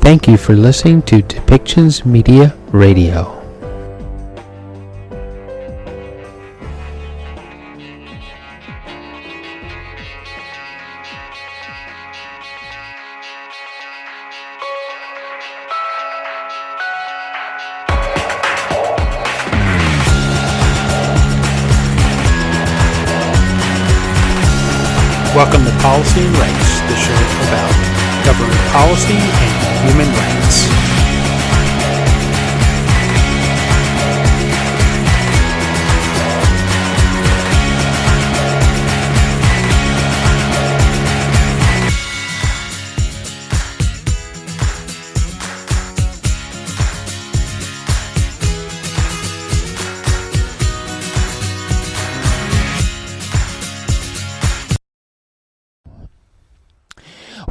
Thank you for listening to Depictions Media Radio. Welcome to Policy and Rights, the show about government policy and human rights.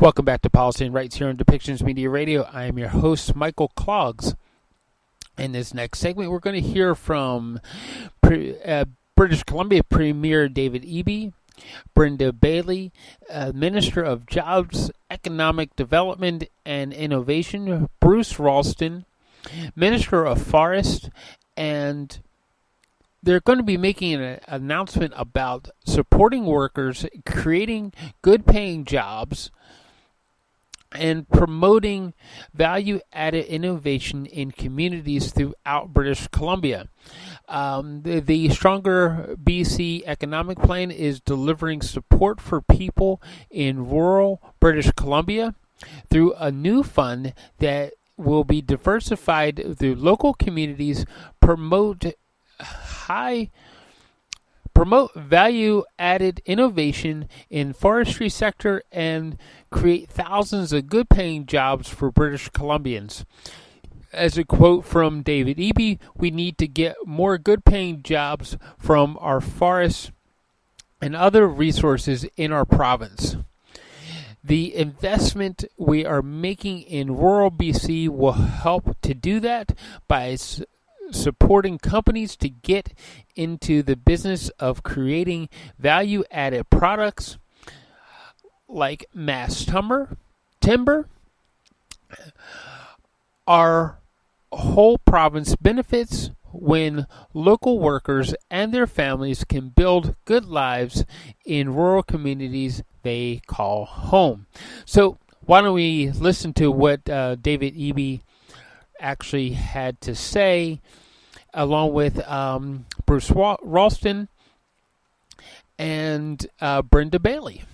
Welcome back to Policy and Rights here on Depictions Media Radio. I am your host, Michael Clogs. In this next segment, we're going to hear from British Columbia Premier David Eby, Brenda Bailey, Minister of Jobs, Economic Development and Innovation, Bruce Ralston, Minister of Forest, and they're going to be making an announcement about supporting workers, creating good-paying jobs, and promoting value-added innovation in communities throughout British Columbia. The Stronger BC Economic Plan is delivering support for people in rural British Columbia through a new fund that will be diversified through local communities, promote value-added innovation in forestry sector, and create thousands of good-paying jobs for British Columbians. As a quote from David Eby, we need to get more good-paying jobs from our forests and other resources in our province. The investment we are making in rural BC will help to do that by supporting companies to get into the business of creating value-added products like mass timber. Our whole province benefits when local workers and their families can build good lives in rural communities they call home. So why don't we listen to what David Eby actually had to say, along with Bruce Ralston and Brenda Bailey.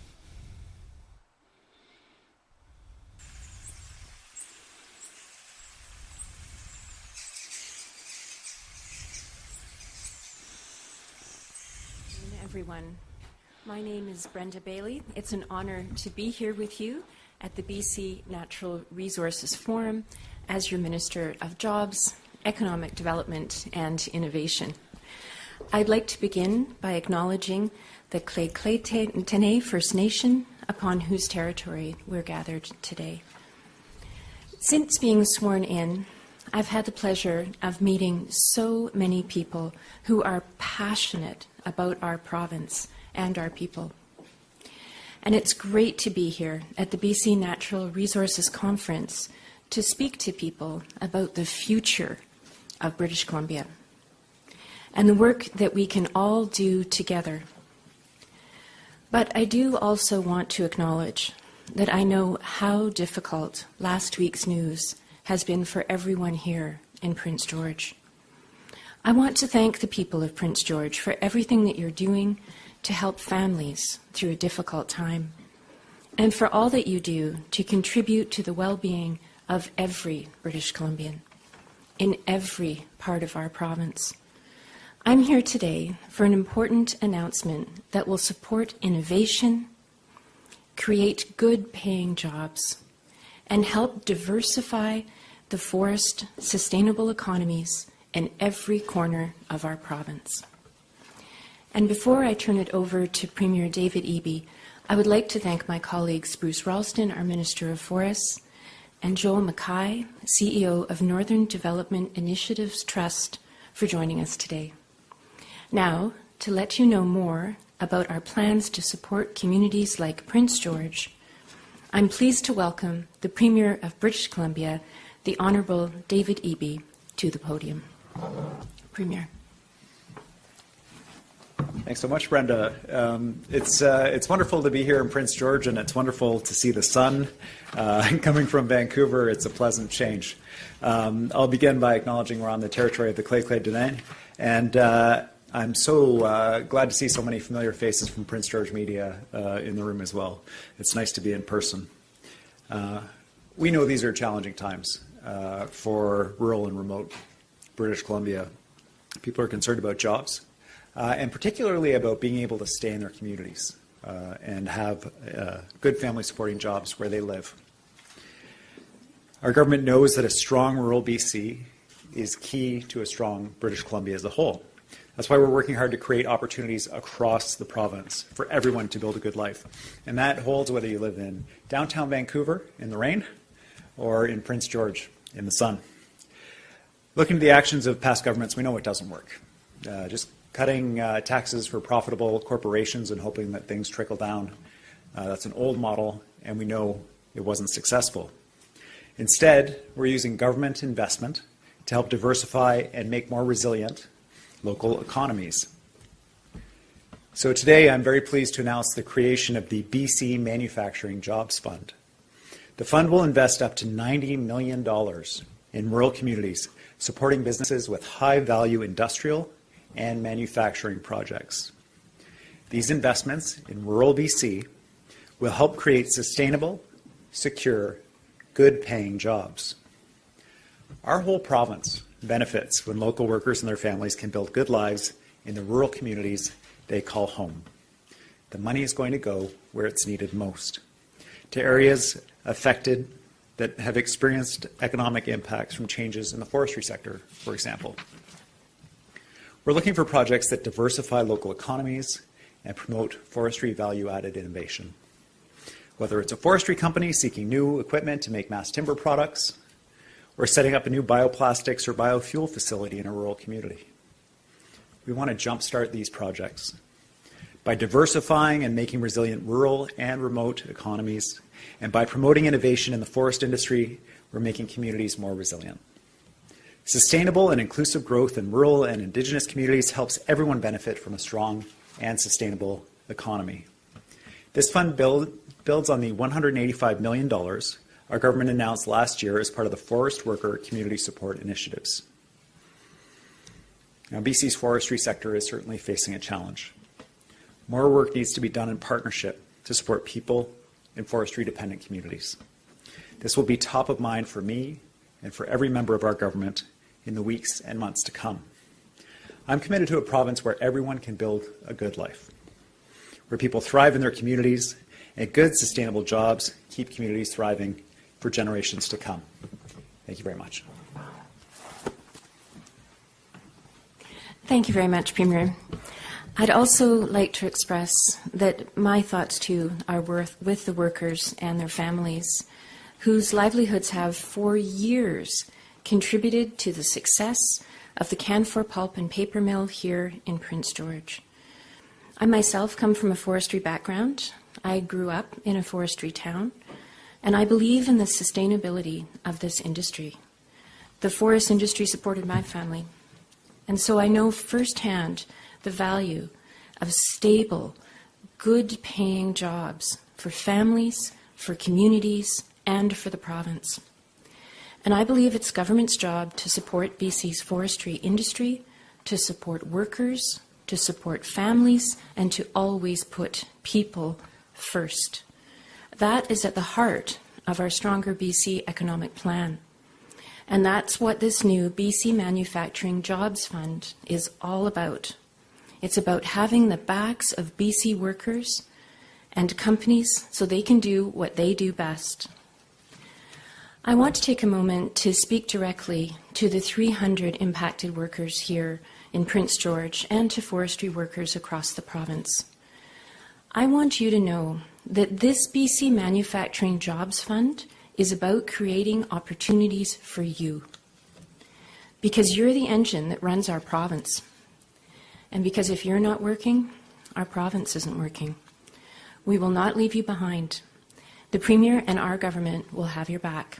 Everyone, my name is Brenda Bailey. It's an honor to be here with you at the BC Natural Resources Forum as your Minister of Jobs, Economic Development and Innovation. I'd like to begin by acknowledging the Tene First Nation upon whose territory we're gathered today. Since being sworn in, I've had the pleasure of meeting so many people who are passionate about our province and our people. And it's great to be here at the BC Natural Resources Conference to speak to people about the future of British Columbia and the work that we can all do together. But I do also want to acknowledge that I know how difficult last week's news has been for everyone here in Prince George. I want to thank the people of Prince George for everything that you're doing to help families through a difficult time, and for all that you do to contribute to the well-being of every British Columbian in every part of our province. I'm here today for an important announcement that will support innovation, create good-paying jobs, and help diversify the forest sustainable economies in every corner of our province. And before I turn it over to Premier David Eby, I would like to thank my colleagues Bruce Ralston, our Minister of Forests, and Joel Mackay, CEO of Northern Development Initiatives Trust, for joining us today. Now, to let you know more about our plans to support communities like Prince George, I'm pleased to welcome the Premier of British Columbia, the Honourable David Eby, to the podium. Premier. Thanks so much, Brenda. It's wonderful to be here in Prince George, and it's wonderful to see the sun. Coming from Vancouver, it's a pleasant change. I'll begin by acknowledging we're on the territory of the Clay Dene, and I'm so glad to see so many familiar faces from Prince George media in the room as well. It's nice to be in person. We know these are challenging times for rural and remote British Columbia. People are concerned about jobs. And particularly about being able to stay in their communities and have good family supporting jobs where they live. Our government knows that a strong rural BC is key to a strong British Columbia as a whole. That's why we're working hard to create opportunities across the province for everyone to build a good life. And that holds whether you live in downtown Vancouver in the rain or in Prince George in the sun. Looking at the actions of past governments, we know it doesn't work. Just cutting taxes for profitable corporations and hoping that things trickle down. That's an old model, and we know it wasn't successful. Instead, we're using government investment to help diversify and make more resilient local economies. So today, I'm very pleased to announce the creation of the BC Manufacturing Jobs Fund. The fund will invest up to $90 million in rural communities, supporting businesses with high-value industrial and manufacturing projects. These investments in rural BC will help create sustainable, secure, good-paying jobs. Our whole province benefits when local workers and their families can build good lives in the rural communities they call home. The money is going to go where it's needed most, to areas affected that have experienced economic impacts from changes in the forestry sector, for example. We're looking for projects that diversify local economies and promote forestry value-added innovation. Whether it's a forestry company seeking new equipment to make mass timber products, or setting up a new bioplastics or biofuel facility in a rural community. We want to jumpstart these projects by diversifying and making resilient rural and remote economies, and by promoting innovation in the forest industry, we're making communities more resilient. Sustainable and inclusive growth in rural and Indigenous communities helps everyone benefit from a strong and sustainable economy. This fund builds on the $185 million our government announced last year as part of the Forest Worker Community Support Initiatives. Now, BC's forestry sector is certainly facing a challenge. More work needs to be done in partnership to support people in forestry-dependent communities. This will be top of mind for me and for every member of our government in the weeks and months to come. I'm committed to a province where everyone can build a good life, where people thrive in their communities, and good, sustainable jobs keep communities thriving for generations to come. Thank you very much. Thank you very much, Premier. I'd also like to express that my thoughts, too, are with the workers and their families whose livelihoods have for years contributed to the success of the Canfor Pulp and Paper Mill here in Prince George. I myself come from a forestry background. I grew up in a forestry town, and I believe in the sustainability of this industry. The forest industry supported my family, and so I know firsthand the value of stable, good-paying jobs for families, for communities, and for the province. And I believe it's government's job to support BC's forestry industry, to support workers, to support families, and to always put people first. That is at the heart of our Stronger BC economic plan. And that's what this new BC Manufacturing Jobs Fund is all about. It's about having the backs of BC workers and companies so they can do what they do best. I want to take a moment to speak directly to the 300 impacted workers here in Prince George and to forestry workers across the province. I want you to know that this BC Manufacturing Jobs Fund is about creating opportunities for you. Because you're the engine that runs our province. And because if you're not working, our province isn't working. We will not leave you behind. The Premier and our government will have your back.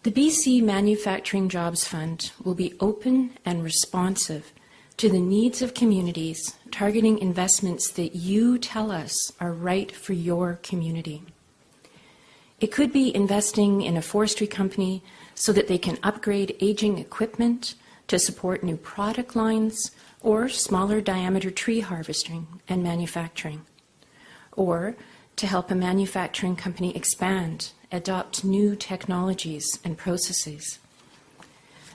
The BC Manufacturing Jobs Fund will be open and responsive to the needs of communities, targeting investments that you tell us are right for your community. It could be investing in a forestry company so that they can upgrade aging equipment to support new product lines or smaller diameter tree harvesting and manufacturing, or to help a manufacturing company expand, adopt new technologies and processes.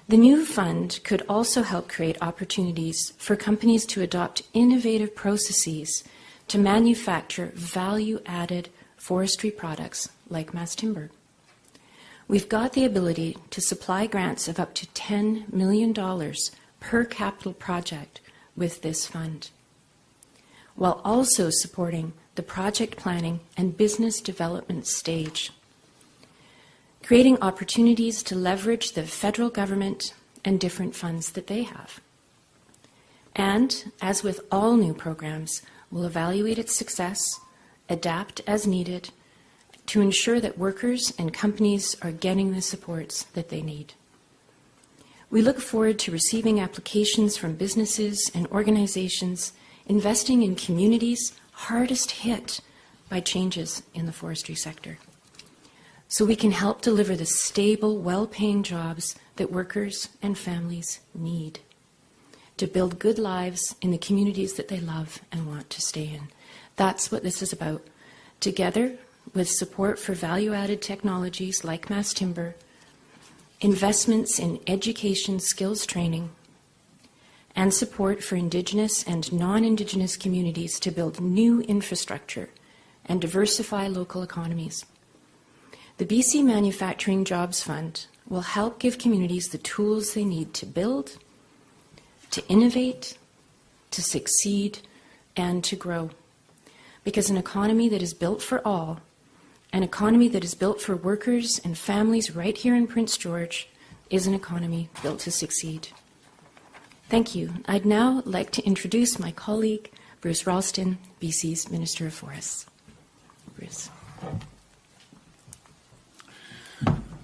The new fund could also help create opportunities for companies to adopt innovative processes to manufacture value-added forestry products like mass timber. We've got the ability to supply grants of up to $10 million per capital project with this fund, while also supporting the project planning and business development stage, creating opportunities to leverage the federal government and different funds that they have. And, as with all new programs, we'll evaluate its success, adapt as needed, to ensure that workers and companies are getting the supports that they need. We look forward to receiving applications from businesses and organizations investing in communities hardest hit by changes in the forestry sector, so we can help deliver the stable, well-paying jobs that workers and families need to build good lives in the communities that they love and want to stay in. That's what this is about. Together, with support for value-added technologies like mass timber, investments in education skills training, and support for Indigenous and non-Indigenous communities to build new infrastructure and diversify local economies. The BC Manufacturing Jobs Fund will help give communities the tools they need to build, to innovate, to succeed, and to grow. Because an economy that is built for all, an economy that is built for workers and families right here in Prince George, is an economy built to succeed. Thank you. I'd now like to introduce my colleague, Bruce Ralston, BC's Minister of Forests. Bruce.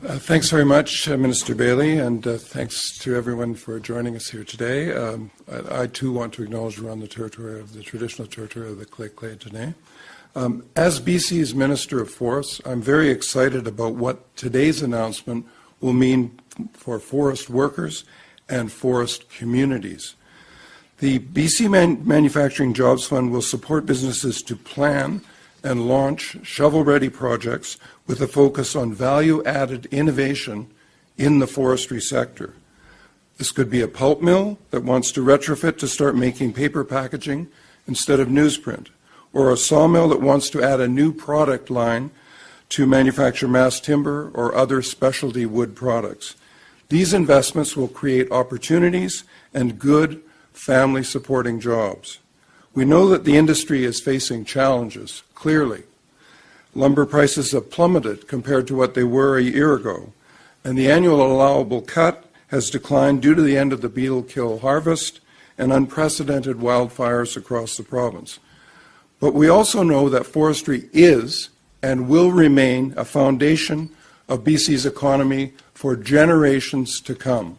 Thanks very much, Minister Bailey, and thanks to everyone for joining us here today. I too want to acknowledge we're on the territory of the traditional territory of the Clay today. As BC's Minister of Forests, I'm very excited about what today's announcement will mean for forest workers and forest communities. The BC Manufacturing Jobs Fund will support businesses to plan and launch shovel-ready projects with a focus on value-added innovation in the forestry sector. This could be a pulp mill that wants to retrofit to start making paper packaging instead of newsprint, or a sawmill that wants to add a new product line to manufacture mass timber or other specialty wood products. These investments will create opportunities and good family-supporting jobs. We know that the industry is facing challenges, clearly. Lumber prices have plummeted compared to what they were a year ago, and the annual allowable cut has declined due to the end of the beetle kill harvest and unprecedented wildfires across the province. But we also know that forestry is and will remain a foundation of BC's economy for generations to come.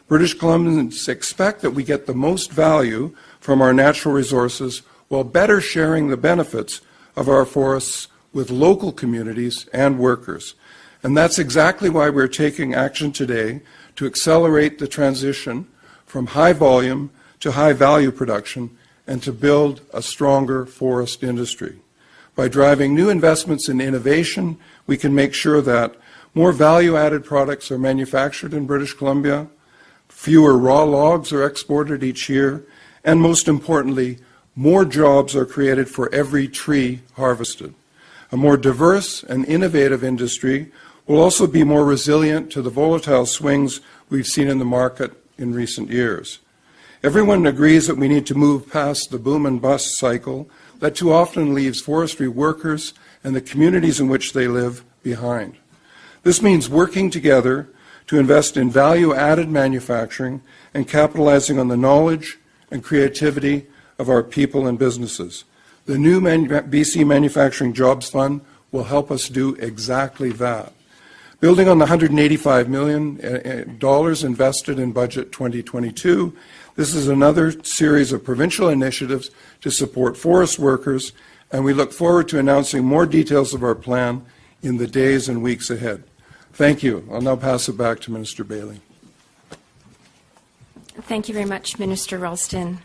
British Columbians expect that we get the most value from our natural resources while better sharing the benefits of our forests with local communities and workers. And that's exactly why we're taking action today to accelerate the transition from high volume to high value production and to build a stronger forest industry. By driving new investments in innovation, we can make sure that more value-added products are manufactured in British Columbia, fewer raw logs are exported each year, and most importantly, more jobs are created for every tree harvested. A more diverse and innovative industry will also be more resilient to the volatile swings we've seen in the market in recent years. Everyone agrees that we need to move past the boom and bust cycle that too often leaves forestry workers and the communities in which they live behind. This means working together to invest in value-added manufacturing and capitalizing on the knowledge and creativity of our people and businesses. The new BC Manufacturing Jobs Fund will help us do exactly that. Building on the $185 million invested in Budget 2022, this is another series of provincial initiatives to support forest workers, and we look forward to announcing more details of our plan in the days and weeks ahead. Thank you. I'll now pass it back to Minister Bailey. Thank you very much, Minister Ralston.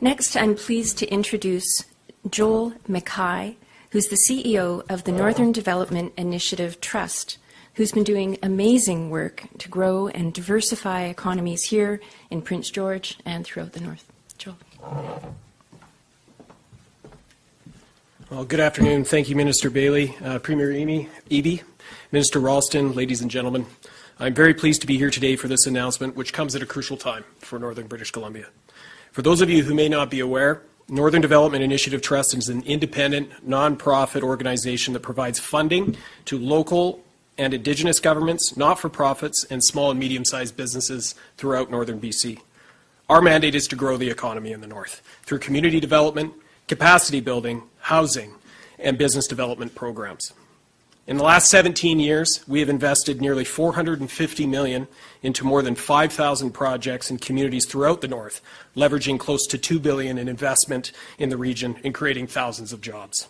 Next, I'm pleased to introduce Joel Mackay, who's the CEO of the Northern Development Initiative Trust, who's been doing amazing work to grow and diversify economies here in Prince George and throughout the North. Joel. Well, good afternoon. Thank you, Minister Bailey, Premier Eby, Minister Ralston, ladies and gentlemen. I'm very pleased to be here today for this announcement, which comes at a crucial time for Northern British Columbia. For those of you who may not be aware, Northern Development Initiative Trust is an independent, non-profit organization that provides funding to local and Indigenous governments, not-for-profits, and small and medium-sized businesses throughout Northern BC. Our mandate is to grow the economy in the North through community development, capacity building, housing, and business development programs. In the last 17 years, we have invested nearly $450 million into more than 5,000 projects in communities throughout the North, leveraging close to $2 billion in investment in the region and creating thousands of jobs.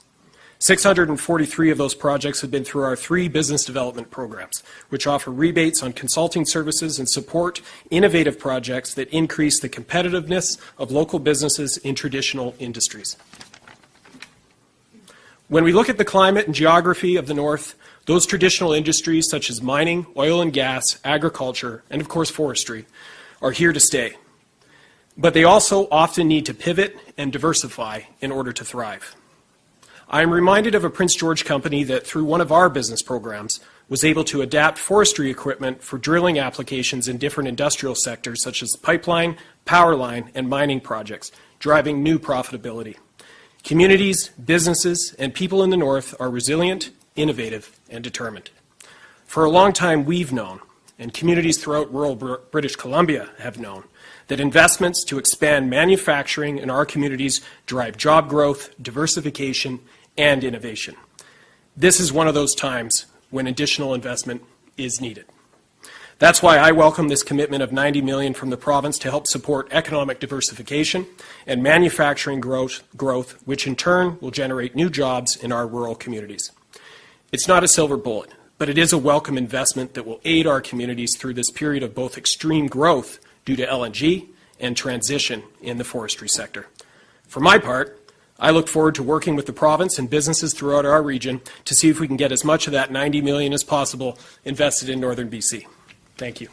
643 of those projects have been through our 3 business development programs, which offer rebates on consulting services and support innovative projects that increase the competitiveness of local businesses in traditional industries. When we look at the climate and geography of the North, those traditional industries such as mining, oil and gas, agriculture, and of course forestry are here to stay. But they also often need to pivot and diversify in order to thrive. I am reminded of a Prince George company that through one of our business programs was able to adapt forestry equipment for drilling applications in different industrial sectors such as pipeline, power line, and mining projects, driving new profitability. Communities, businesses, and people in the North are resilient, innovative, and determined. For a long time, we've known, and communities throughout rural British Columbia have known, that investments to expand manufacturing in our communities drive job growth, diversification, and innovation. This is one of those times when additional investment is needed. That's why I welcome this commitment of $90 million from the province to help support economic diversification and manufacturing growth, which in turn will generate new jobs in our rural communities. It's not a silver bullet, but it is a welcome investment that will aid our communities through this period of both extreme growth due to LNG and transition in the forestry sector. For my part, I look forward to working with the province and businesses throughout our region to see if we can get as much of that $90 million as possible invested in Northern BC. Thank you.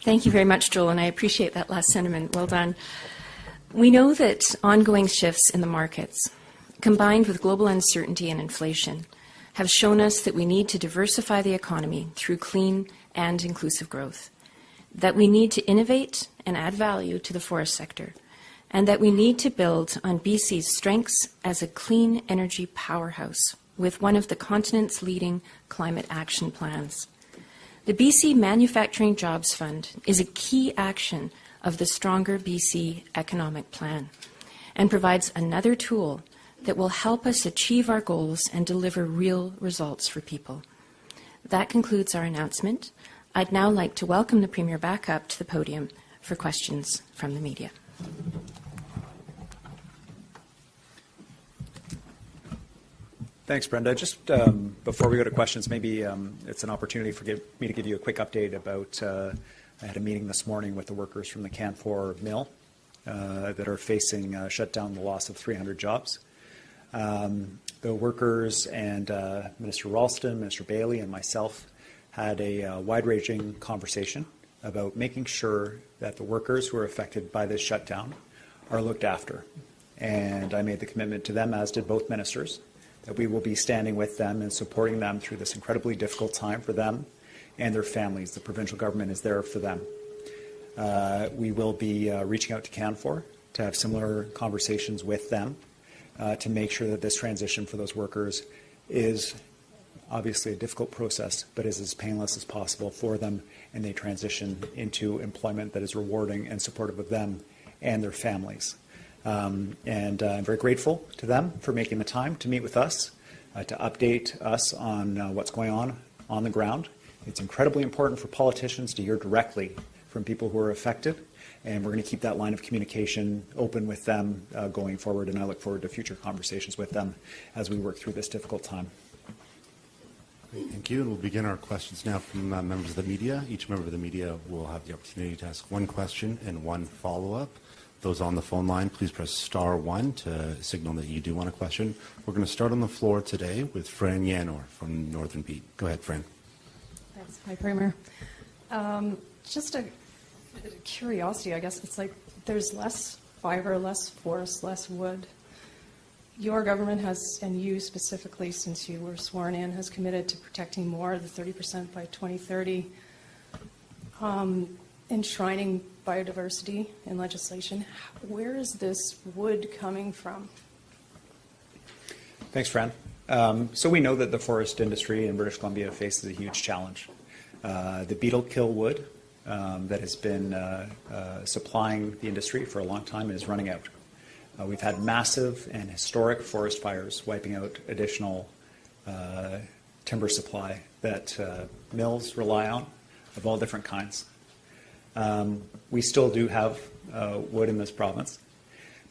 Thank you very much, Joel, and I appreciate that last sentiment. Well done. We know that ongoing shifts in the markets, combined with global uncertainty and inflation, have shown us that we need to diversify the economy through clean and inclusive growth, that we need to innovate and add value to the forest sector, and that we need to build on BC's strengths as a clean energy powerhouse with one of the continent's leading climate action plans. The BC Manufacturing Jobs Fund is a key action of the Stronger BC Economic Plan and provides another tool that will help us achieve our goals and deliver real results for people. That concludes our announcement. I'd now like to welcome the Premier back up to the podium for questions from the media. Thanks, Brenda. Just before we go to questions, maybe it's an opportunity for me to give you a quick update about, I had a meeting this morning with the workers from the Canfor mill that are facing shutdown, the loss of 300 jobs. The workers and Minister Ralston, Minister Bailey, and myself had a wide-ranging conversation about making sure that the workers who are affected by this shutdown are looked after. And I made the commitment to them, as did both ministers, that we will be standing with them and supporting them through this incredibly difficult time for them and their families. The provincial government is there for them. We will be reaching out to Canfor to have similar conversations with them to make sure that this transition for those workers is obviously a difficult process, but is as painless as possible for them, and they transition into employment that is rewarding and supportive of them and their families. I'm very grateful to them for making the time to meet with us, to update us on what's going on the ground. It's incredibly important for politicians to hear directly from people who are affected, and we're going to keep that line of communication open with them going forward, and I look forward to future conversations with them as we work through this difficult time. Great, thank you. And we'll begin our questions now from members of the media. Each member of the media will have the opportunity to ask one question and one follow-up. Those on the phone line, please press *1 to signal that you do want a question. We're going to start on the floor today with Fran Yanor from Northern Beat. Go ahead, Fran. Thanks. Hi, Premier. Just a curiosity, I guess. It's like there's less fiber, less forest, less wood. Your government has, and you specifically, since you were sworn in, has committed to protecting more, the 30% by 2030, enshrining biodiversity in legislation. Where is this wood coming from? Thanks, Fran. So we know that the forest industry in British Columbia faces a huge challenge. The beetle kill wood that has been supplying the industry for a long time is running out. We've had massive and historic forest fires wiping out additional timber supply that mills rely on of all different kinds. We still do have wood in this province,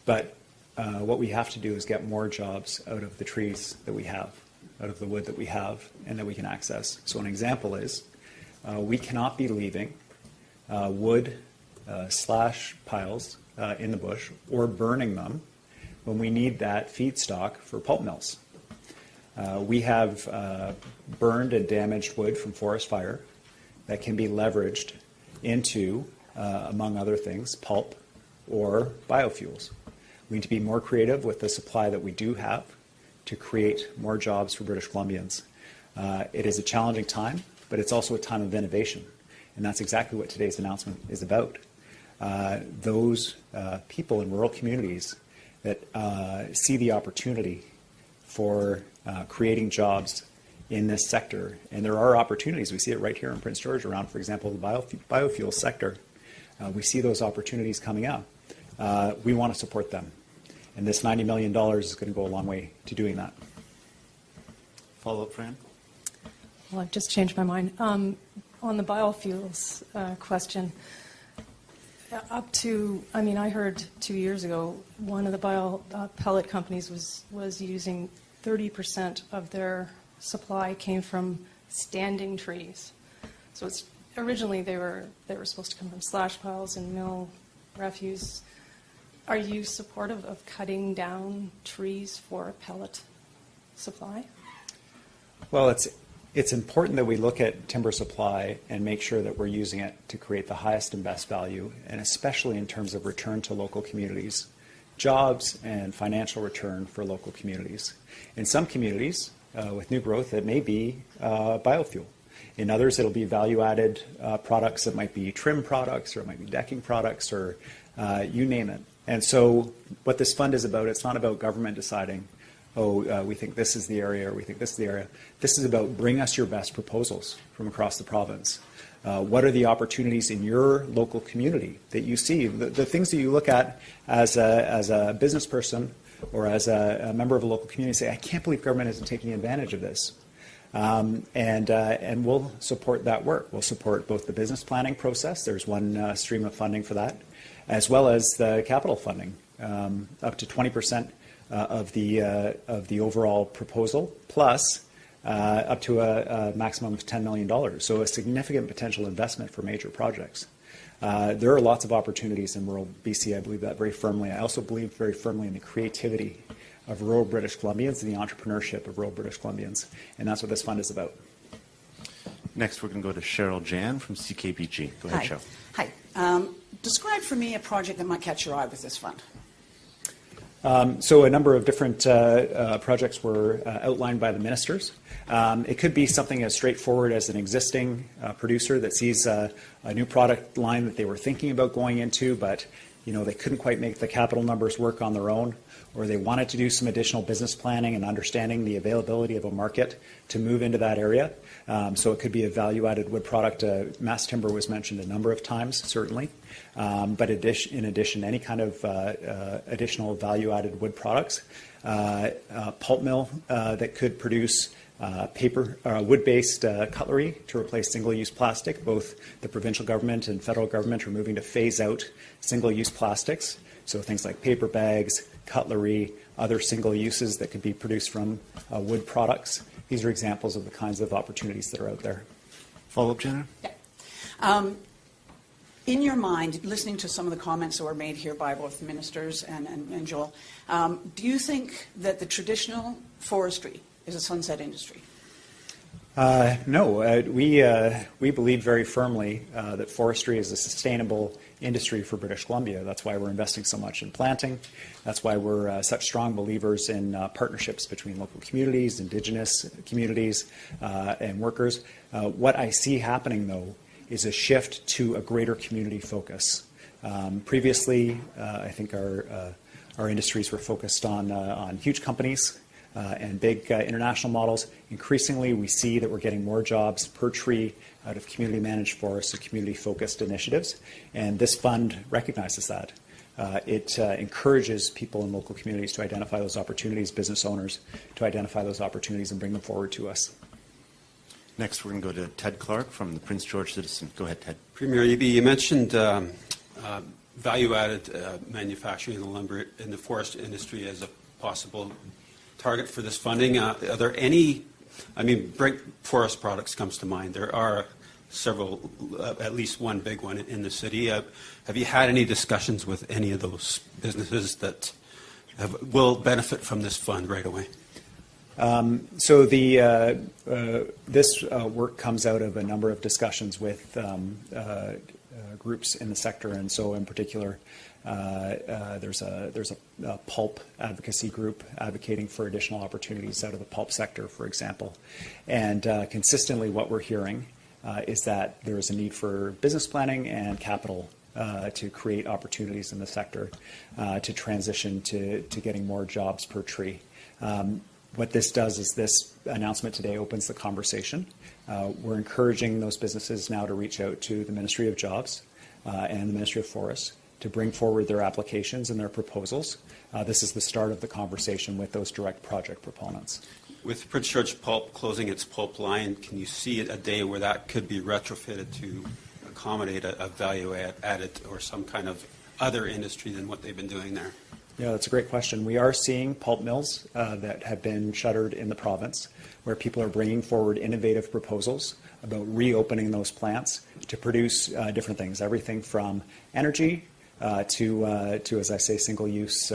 but what we have to do is get more jobs out of the trees that we have, out of the wood that we have and that we can access. So an example is we cannot be leaving wood slash piles in the bush or burning them when we need that feedstock for pulp mills. We have burned and damaged wood from forest fire that can be leveraged into, among other things, pulp or biofuels. We need to be more creative with the supply that we do have to create more jobs for British Columbians. It is a challenging time, but it's also a time of innovation, and that's exactly what today's announcement is about. Those people in rural communities that see the opportunity for creating jobs in this sector, and there are opportunities. We see it right here in Prince George around, for example, the biofuel sector. We see those opportunities coming up. We want to support them, and this $90 million is going to go a long way to doing that. Follow-up, Fran? Well, I've just changed my mind. On the biofuels question, up to, I heard 2 years ago, one of the pellet companies was using 30% of their supply came from standing trees. So it's originally they were supposed to come from slash piles and mill refuse. Are you supportive of cutting down trees for a pellet supply? Well, it's important that we look at timber supply and make sure that we're using it to create the highest and best value, and especially in terms of return to local communities, jobs and financial return for local communities. In some communities, with new growth, it may be biofuel. In others, it'll be value-added products that might be trim products, or it might be decking products, or you name it. And so what this fund is about, it's not about government deciding, we think this is the area, or we think this is the area. This is about bring us your best proposals from across the province. What are the opportunities in your local community that you see? The things that you look at as a business person or as a member of a local community, say, I can't believe government isn't taking advantage of this. And we'll support that work. We'll support both the business planning process. There's one stream of funding for that, as well as the capital funding, up to 20% of the overall proposal, plus up to a maximum of $10 million. So a significant potential investment for major projects. There are lots of opportunities in rural BC. I believe that very firmly. I also believe very firmly in the creativity of rural British Columbians and the entrepreneurship of rural British Columbians. And that's what this fund is about. Next, we're going to go to Cheryl Jan from CKBG. Go ahead, Cheryl. Hi. Describe for me a project that might catch your eye with this fund. So a number of different projects were outlined by the ministers. It could be something as straightforward as an existing producer that sees a new product line that they were thinking about going into, but they couldn't quite make the capital numbers work on their own, or they wanted to do some additional business planning and understanding the availability of a market to move into that area. So it could be a value-added wood product. Mass timber was mentioned a number of times, certainly. But in addition, any kind of additional value-added wood products, pulp mill that could produce wood-based cutlery to replace single-use plastic. Both the provincial government and federal government are moving to phase out single-use plastics. So things like paper bags, cutlery, other single uses that could be produced from wood products. These are examples of the kinds of opportunities that are out there. Follow-up, Jenna? Yeah. In your mind, listening to some of the comments that were made here by both ministers and Joel, do you think that the traditional forestry is a sunset industry? No, we believe very firmly that forestry is a sustainable industry for British Columbia. That's why we're investing so much in planting. That's why we're such strong believers in partnerships between local communities, Indigenous communities, and workers. What I see happening, though, is a shift to a greater community focus. Previously, I think our industries were focused on huge companies and big international models. Increasingly, we see that we're getting more jobs per tree out of community-managed forests and community-focused initiatives, and this fund recognizes that. It encourages people in local communities to identify those opportunities, business owners to identify those opportunities and bring them forward to us. Next, we're going to go to Ted Clark from the Prince George Citizen. Go ahead, Ted. Premier Eby, you mentioned value-added manufacturing in the lumber in the forest industry as a possible target for this funding. Are there any, Brink Forest Products comes to mind. There are several, at least one big one in the city. Have you had any discussions with any of those businesses that will benefit from this fund right away? So this work comes out of a number of discussions with groups in the sector, and so in particular, there's a pulp advocacy group advocating for additional opportunities out of the pulp sector, for example. And consistently, what we're hearing is that there is a need for business planning and capital to create opportunities in the sector to transition to getting more jobs per tree. What this does is this announcement today opens the conversation. We're encouraging those businesses now to reach out to the Ministry of Jobs and the Ministry of Forests to bring forward their applications and their proposals. This is the start of the conversation with those direct project proponents. With Prince George Pulp closing its pulp line, can you see a day where that could be retrofitted to accommodate a value added or some kind of other industry than what they've been doing there? Yeah, that's a great question. We are seeing pulp mills that have been shuttered in the province, where people are bringing forward innovative proposals about reopening those plants to produce different things, everything from energy to, as I say, single-use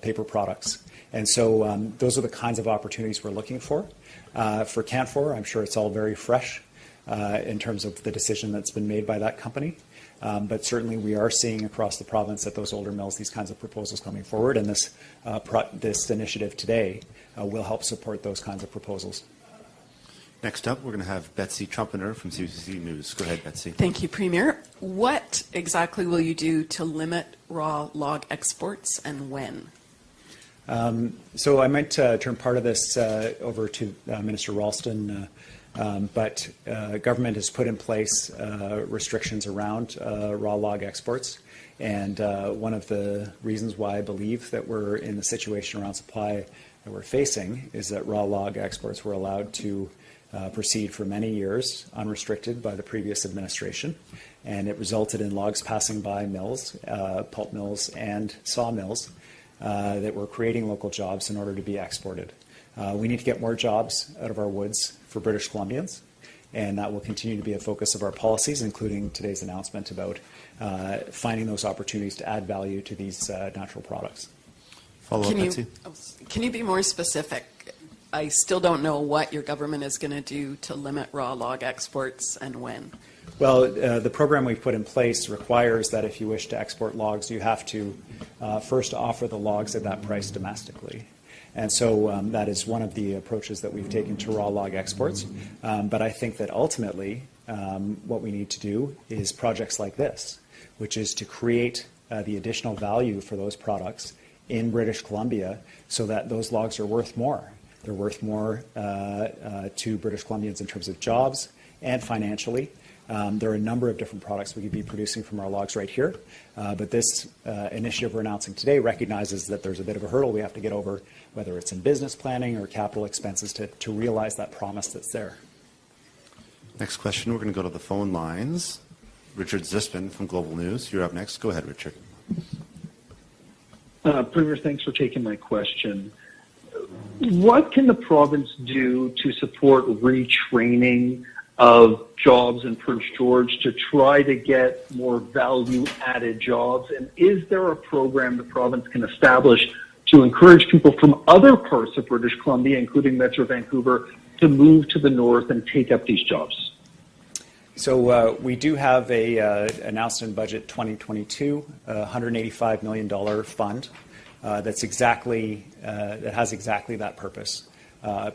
paper products. And so those are the kinds of opportunities we're looking for. For Canfor, I'm sure it's all very fresh in terms of the decision that's been made by that company. But certainly we are seeing across the province at those older mills these kinds of proposals coming forward, and this initiative today will help support those kinds of proposals. Next up, we're going to have Betsy Trumpeter from CBC News. Go ahead, Betsy. Thank you, Premier. What exactly will you do to limit raw log exports, and when? So I might turn part of this over to Minister Ralston. But government has put in place restrictions around raw log exports. And one of the reasons why I believe that we're in the situation around supply that we're facing is that raw log exports were allowed to proceed for many years unrestricted by the previous administration. And it resulted in logs passing by mills, pulp mills and sawmills that were creating local jobs in order to be exported. We need to get more jobs out of our woods for British Columbians, and that will continue to be a focus of our policies, including today's announcement about finding those opportunities to add value to these natural products. Follow up, Betsy. Can you be more specific? I still don't know what your government is going to do to limit raw log exports and when. Well, the program we've put in place requires that if you wish to export logs, you have to first offer the logs at that price domestically. And so that is one of the approaches that we've taken to raw log exports. But I think that ultimately what we need to do is projects like this, which is to create the additional value for those products in British Columbia so that those logs are worth more. They're worth more to British Columbians in terms of jobs and financially. There are a number of different products we could be producing from our logs right here, but this initiative we're announcing today recognizes that there's a bit of a hurdle we have to get over, whether it's in business planning or capital expenses, to realize that promise that's there. Next question, we're going to go to the phone lines. Richard Zispin from Global News, you're up next. Go ahead, Richard. Premier, thanks for taking my question. What can the province do to support retraining of jobs in Prince George to try to get more value-added jobs? And is there a program the province can establish to encourage people from other parts of British Columbia, including Metro Vancouver, to move to the north and take up these jobs? So we do have announced in budget 2022 $185 million fund that has exactly that purpose,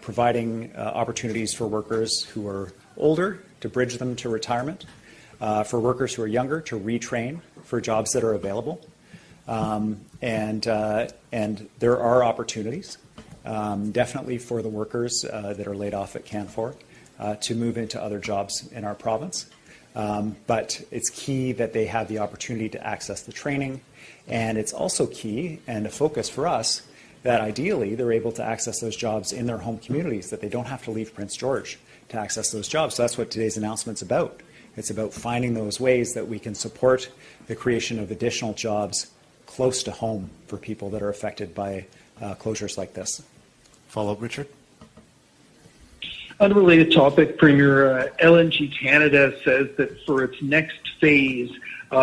providing opportunities for workers who are older to bridge them to retirement, for workers who are younger to retrain for jobs that are available, and there are opportunities definitely for the workers that are laid off at Canfor to move into other jobs in our province. But it's key that they have the opportunity to access the training, and it's also key and a focus for us that ideally they're able to access those jobs in their home communities, that they don't have to leave Prince George to access those jobs. So that's what today's announcement's about. It's about finding those ways that we can support the creation of additional jobs close to home for people that are affected by closures like this. Follow-up, Richard? Unrelated topic, Premier, LNG Canada says that for its next phase,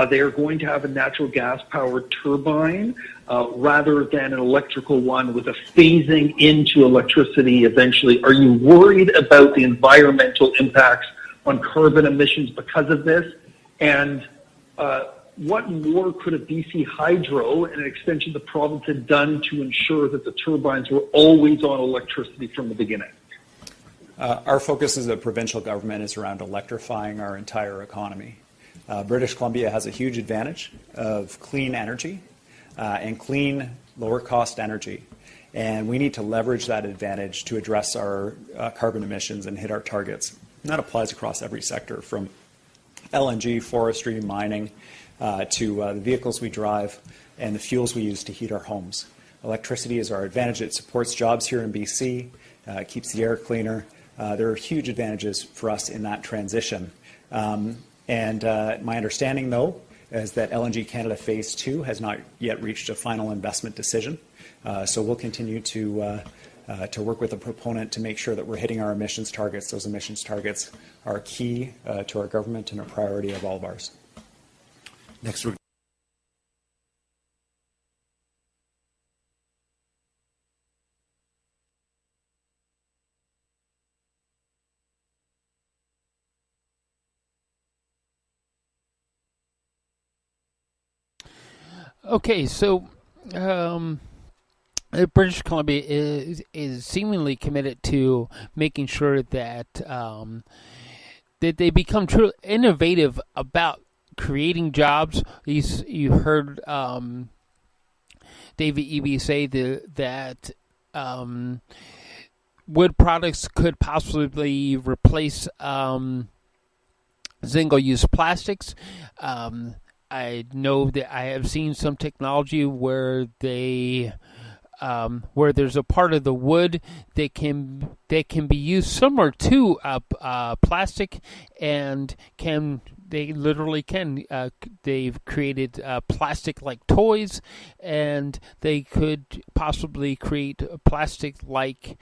they are going to have a natural gas-powered turbine rather than an electrical one with a phasing into electricity eventually. Are you worried about the environmental impacts on carbon emissions because of this? And what more could a BC Hydro and an extension of the province have done to ensure that the turbines were always on electricity from the beginning? Our focus as a provincial government is around electrifying our entire economy. British Columbia has a huge advantage of clean energy and clean, lower-cost energy. And we need to leverage that advantage to address our carbon emissions and hit our targets. And that applies across every sector, from LNG, forestry, mining, to the vehicles we drive and the fuels we use to heat our homes. Electricity is our advantage. It supports jobs here in BC, keeps the air cleaner. There are huge advantages for us in that transition. And my understanding, though, is that LNG Canada Phase 2 has not yet reached a final investment decision. So we'll continue to work with the proponent to make sure that we're hitting our emissions targets. Those emissions targets are key to our government and a priority of all of ours. Next, Okay, so British Columbia is seemingly committed to making sure that that they become truly innovative about creating jobs. You heard David Eby say that wood products could possibly replace single-use plastics. I know that I have seen some technology where where there's a part of the wood that can be used similar to plastic, and they literally can. They've created plastic-like toys, and they could possibly create plastic-like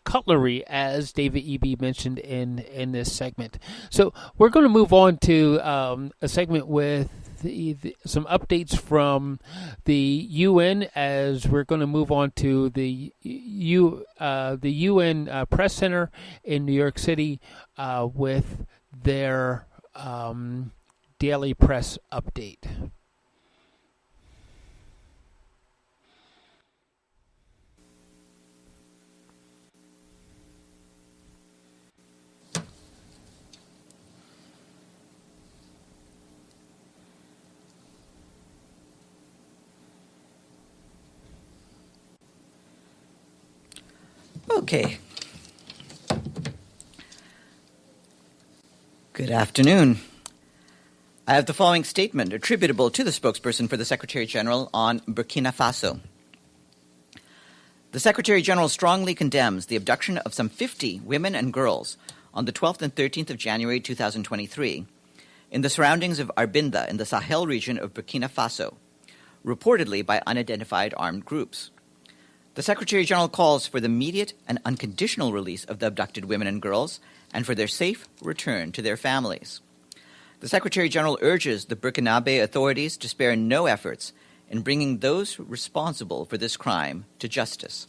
cutlery, as David Eby mentioned in this segment. So we're going to move on to a segment with some updates from the UN, as we're going to move on to the UN Press Center in New York City with their daily press update. Okay. Good afternoon. I have the following statement attributable to the spokesperson for the Secretary General on Burkina Faso. The Secretary General strongly condemns the abduction of some 50 women and girls on the 12th and 13th of January 2023 in the surroundings of Arbinda in the Sahel region of Burkina Faso, reportedly by unidentified armed groups. The Secretary General calls for the immediate and unconditional release of the abducted women and girls and for their safe return to their families. The Secretary General urges the Burkinabe authorities to spare no efforts in bringing those responsible for this crime to justice.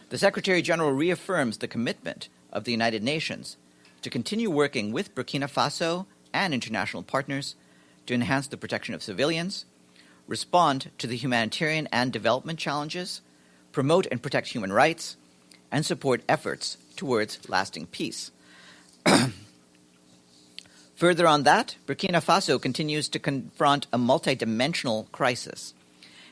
The Secretary General reaffirms the commitment of the United Nations to continue working with Burkina Faso and international partners to enhance the protection of civilians, respond to the humanitarian and development challenges, promote and protect human rights, and support efforts towards lasting peace. Further on that, Burkina Faso continues to confront a multidimensional crisis.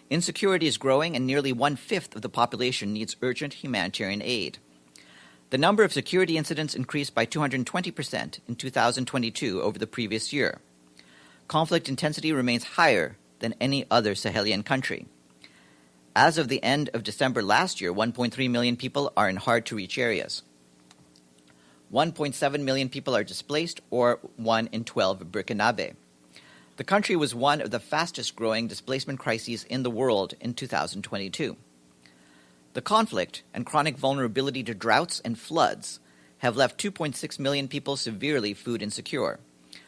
Insecurity is growing and nearly 1/5 of the population needs urgent humanitarian aid. The number of security incidents increased by 220% in 2022 over the previous year. Conflict intensity remains higher than any other Sahelian country. As of the end of December last year, 1.3 million people are in hard-to-reach areas. 1.7 million people are displaced, or 1 in 12 Burkinabe. The country was one of the fastest-growing displacement crises in the world in 2022. The conflict and chronic vulnerability to droughts and floods have left 2.6 million people severely food insecure,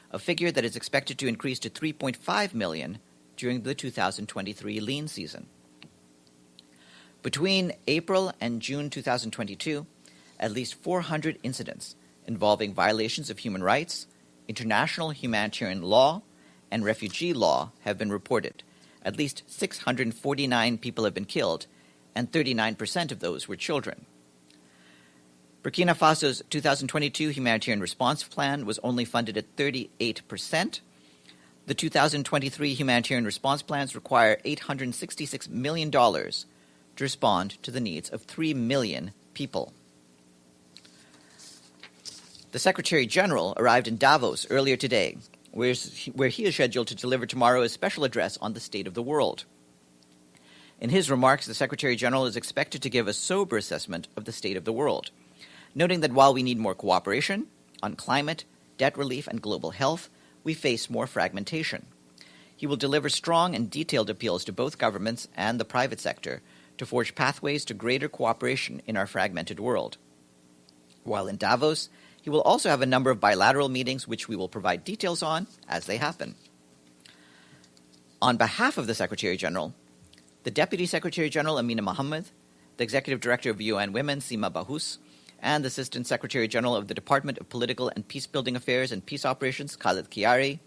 a figure that is expected to increase to 3.5 million during the 2023 lean season. Between April and June 2022, at least 400 incidents involving violations of human rights, international humanitarian law, and refugee law have been reported. At least 649 people have been killed, and 39% of those were children. Burkina Faso's 2022 humanitarian response plan was only funded at 38%. The 2023 humanitarian response plans require $866 million to respond to the needs of 3 million people. The Secretary General arrived in Davos earlier today, where he is scheduled to deliver tomorrow a special address on the state of the world. In his remarks, the Secretary General is expected to give a sober assessment of the state of the world, noting that while we need more cooperation on climate, debt relief, and global health, we face more fragmentation. He will deliver strong and detailed appeals to both governments and the private sector to forge pathways to greater cooperation in our fragmented world. While in Davos, he will also have a number of bilateral meetings which we will provide details on as they happen. On behalf of the Secretary General, the Deputy Secretary General Amina Mohammed, the Executive Director of UN Women Sima Bahous, and the Assistant Secretary General of the Department of Political and Peacebuilding Affairs and Peace Operations, Khaled Kiari,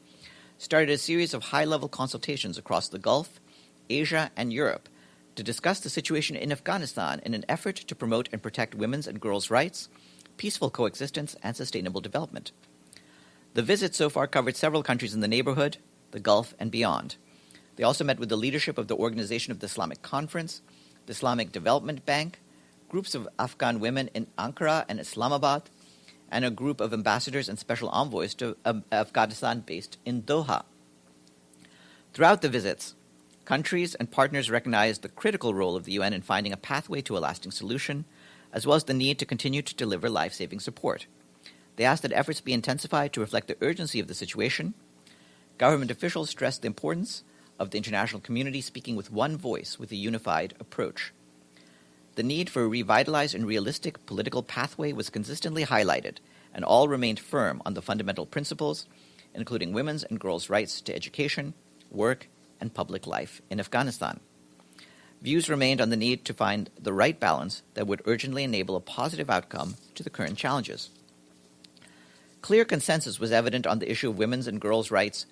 started a series of high-level consultations across the Gulf, Asia, and Europe to discuss the situation in Afghanistan in an effort to promote and protect women's and girls' rights, peaceful coexistence, and sustainable development. The visit so far covered several countries in the neighborhood, the Gulf, and beyond. They also met with the leadership of the Organization of the Islamic Conference, the Islamic Development Bank, groups of Afghan women in Ankara and Islamabad, and a group of ambassadors and special envoys to Afghanistan based in Doha. Throughout the visits, countries and partners recognized the critical role of the UN in finding a pathway to a lasting solution, as well as the need to continue to deliver life-saving support. They asked that efforts be intensified to reflect the urgency of the situation. Government officials stressed the importance of the international community speaking with one voice with a unified approach. The need for a revitalized and realistic political pathway was consistently highlighted, and all remained firm on the fundamental principles, including women's and girls' rights to education, work, and public life in Afghanistan. Views remained on the need to find the right balance that would urgently enable a positive outcome to the current challenges. Clear consensus was evident on the issue of women's and girls' rights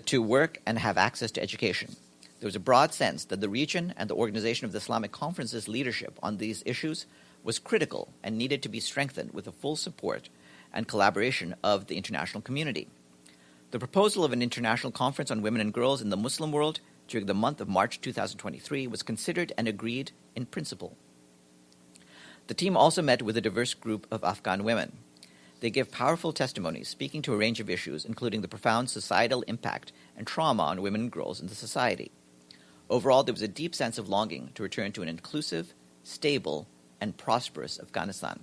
to work and have access to education. There was a broad sense that the region and the Organization of the Islamic Conference's leadership on these issues was critical and needed to be strengthened with the full support and collaboration of the international community. The proposal of an international conference on women and girls in the Muslim world during the month of March 2023 was considered and agreed in principle. The team also met with a diverse group of Afghan women. They give powerful testimonies speaking to a range of issues, including the profound societal impact and trauma on women and girls in the society. Overall, there was a deep sense of longing to return to an inclusive, stable, and prosperous Afghanistan.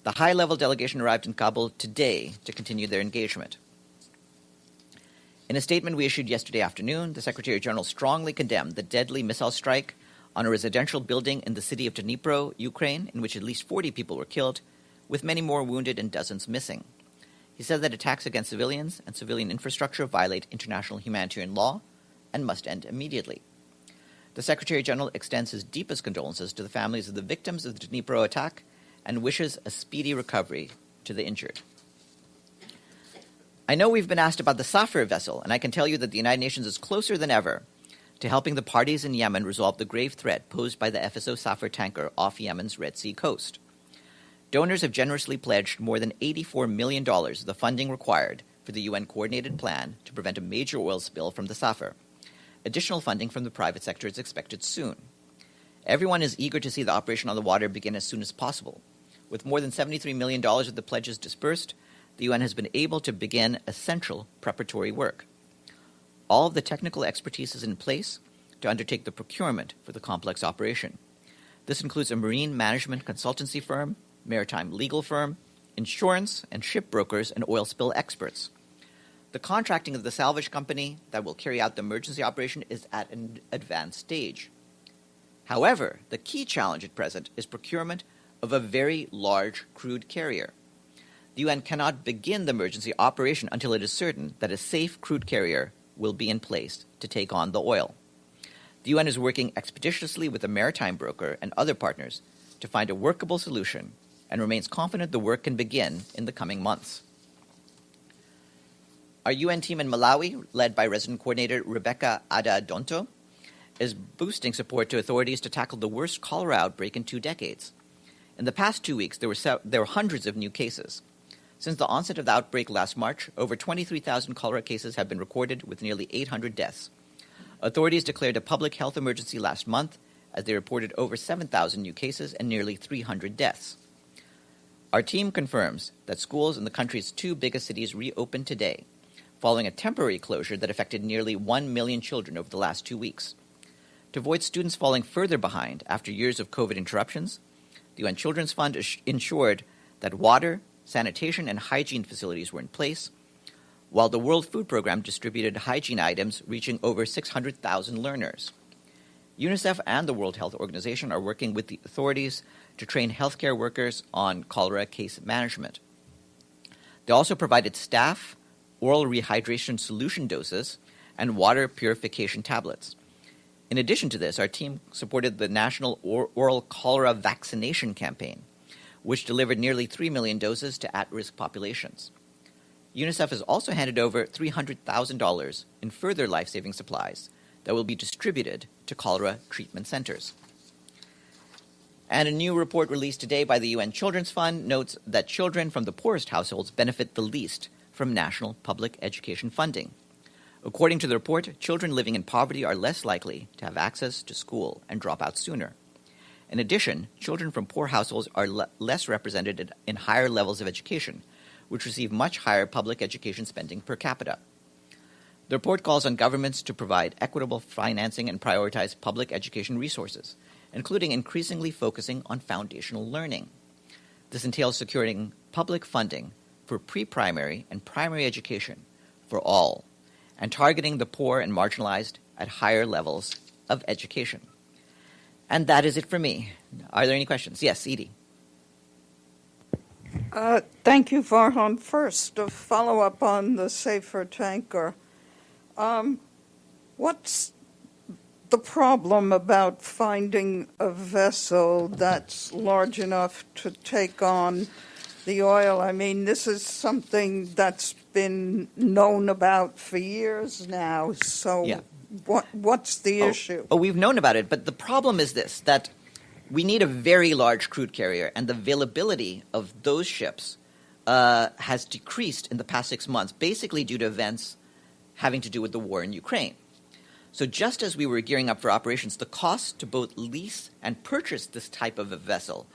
The high-level delegation arrived in Kabul today to continue their engagement. In a statement we issued yesterday afternoon, the Secretary General strongly condemned the deadly missile strike on a residential building in the city of Dnipro, Ukraine, in which at least 40 people were killed, with many more wounded and dozens missing. He said that attacks against civilians and civilian infrastructure violate international humanitarian law and must end immediately. The Secretary General extends his deepest condolences to the families of the victims of the Dnipro attack and wishes a speedy recovery to the injured. I know we've been asked about the Safar vessel, and I can tell you that the United Nations is closer than ever to helping the parties in Yemen resolve the grave threat posed by the FSO Safar tanker off Yemen's Red Sea coast. Donors have generously pledged more than $84 million of the funding required for the UN coordinated plan to prevent a major oil spill from the Safar. Additional funding from the private sector is expected soon. Everyone is eager to see the operation on the water begin as soon as possible. With more than $73 million of the pledges dispersed, the UN has been able to begin essential preparatory work. All of the technical expertise is in place to undertake the procurement for the complex operation. This includes a marine management consultancy firm, maritime legal firm, insurance and ship brokers, and oil spill experts. The contracting of the salvage company that will carry out the emergency operation is at an advanced stage. However, the key challenge at present is procurement of a very large crude carrier. The UN cannot begin the emergency operation until it is certain that a safe crude carrier will be in place to take on the oil. The UN is working expeditiously with a maritime broker and other partners to find a workable solution and remains confident the work can begin in the coming months. Our UN team in Malawi, led by Resident Coordinator Rebecca Ada-Donto, is boosting support to authorities to tackle the worst cholera outbreak in 2 decades. In the past 2 weeks, there were hundreds of new cases. Since the onset of the outbreak last March, over 23,000 cholera cases have been recorded with nearly 800 deaths. Authorities declared a public health emergency last month as they reported over 7,000 new cases and nearly 300 deaths. Our team confirms that schools in the country's 2 biggest cities reopened today, following a temporary closure that affected nearly 1 million children over the last 2 weeks. To avoid students falling further behind after years of COVID interruptions, the UN Children's Fund ensured that water, sanitation, and hygiene facilities were in place, while the World Food Programme distributed hygiene items reaching over 600,000 learners. UNICEF and the World Health Organization are working with the authorities to train healthcare workers on cholera case management. They also provided staff oral rehydration solution doses and water purification tablets. In addition to this, our team supported the National Oral Cholera Vaccination Campaign, which delivered nearly 3 million doses to at-risk populations. UNICEF has also handed over $300,000 in further life-saving supplies that will be distributed to cholera treatment centers. And a new report released today by the UN Children's Fund notes that children from the poorest households benefit the least from national public education funding. According to the report, children living in poverty are less likely to have access to school and drop out sooner. In addition, children from poor households are less represented in higher levels of education, which receive much higher public education spending per capita. The report calls on governments to provide equitable financing and prioritize public education resources, including increasingly focusing on foundational learning. This entails securing public funding for pre-primary and primary education for all, and targeting the poor and marginalized at higher levels of education. And that is it for me. Are there any questions? Yes, Edie. Thank you, Farhan. First, a follow-up on the Safar tanker. What's the problem about finding a vessel that's large enough to take on the oil? I mean, this is something that's been known about for years now, so Yeah. What's the issue? Oh, we've known about it, but the problem is this, that we need a very large crude carrier, and the availability of those ships has decreased in the past 6 months, basically due to events having to do with the war in Ukraine. So just as we were gearing up for operations, the cost to both lease and purchase this type of a vessel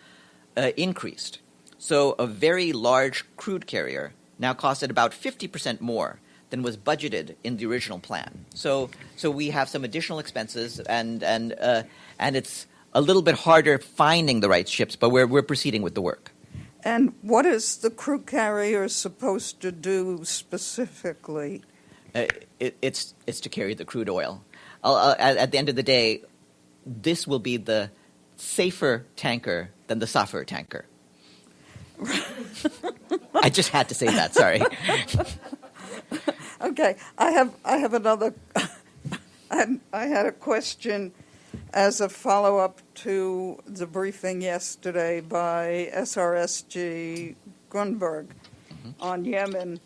increased. So a very large crude carrier now costs at about 50% more than was budgeted in the original plan. So we have some additional expenses, and it's a little bit harder finding the right ships, but we're proceeding with the work. And what is the crude carrier supposed to do specifically? It's to carry the crude oil. At the end of the day, this will be the safer tanker than the safer tanker. I just had to say that. Sorry. Okay, I have another. I had a question as a follow-up to the briefing yesterday by SRSG Grunberg on Yemen.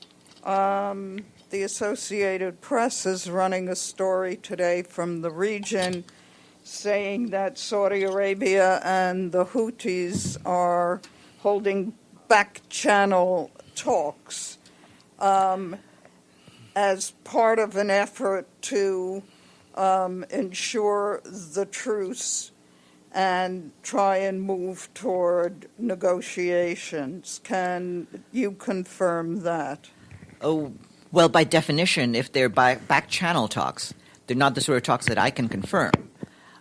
The Associated Press is running a story today from the region saying that Saudi Arabia and the Houthis are holding back-channel talks as part of an effort to ensure the truce and try and move toward negotiations. Can you confirm that? Oh, well, by definition, if they're back-channel talks, they're not the sort of talks that I can confirm.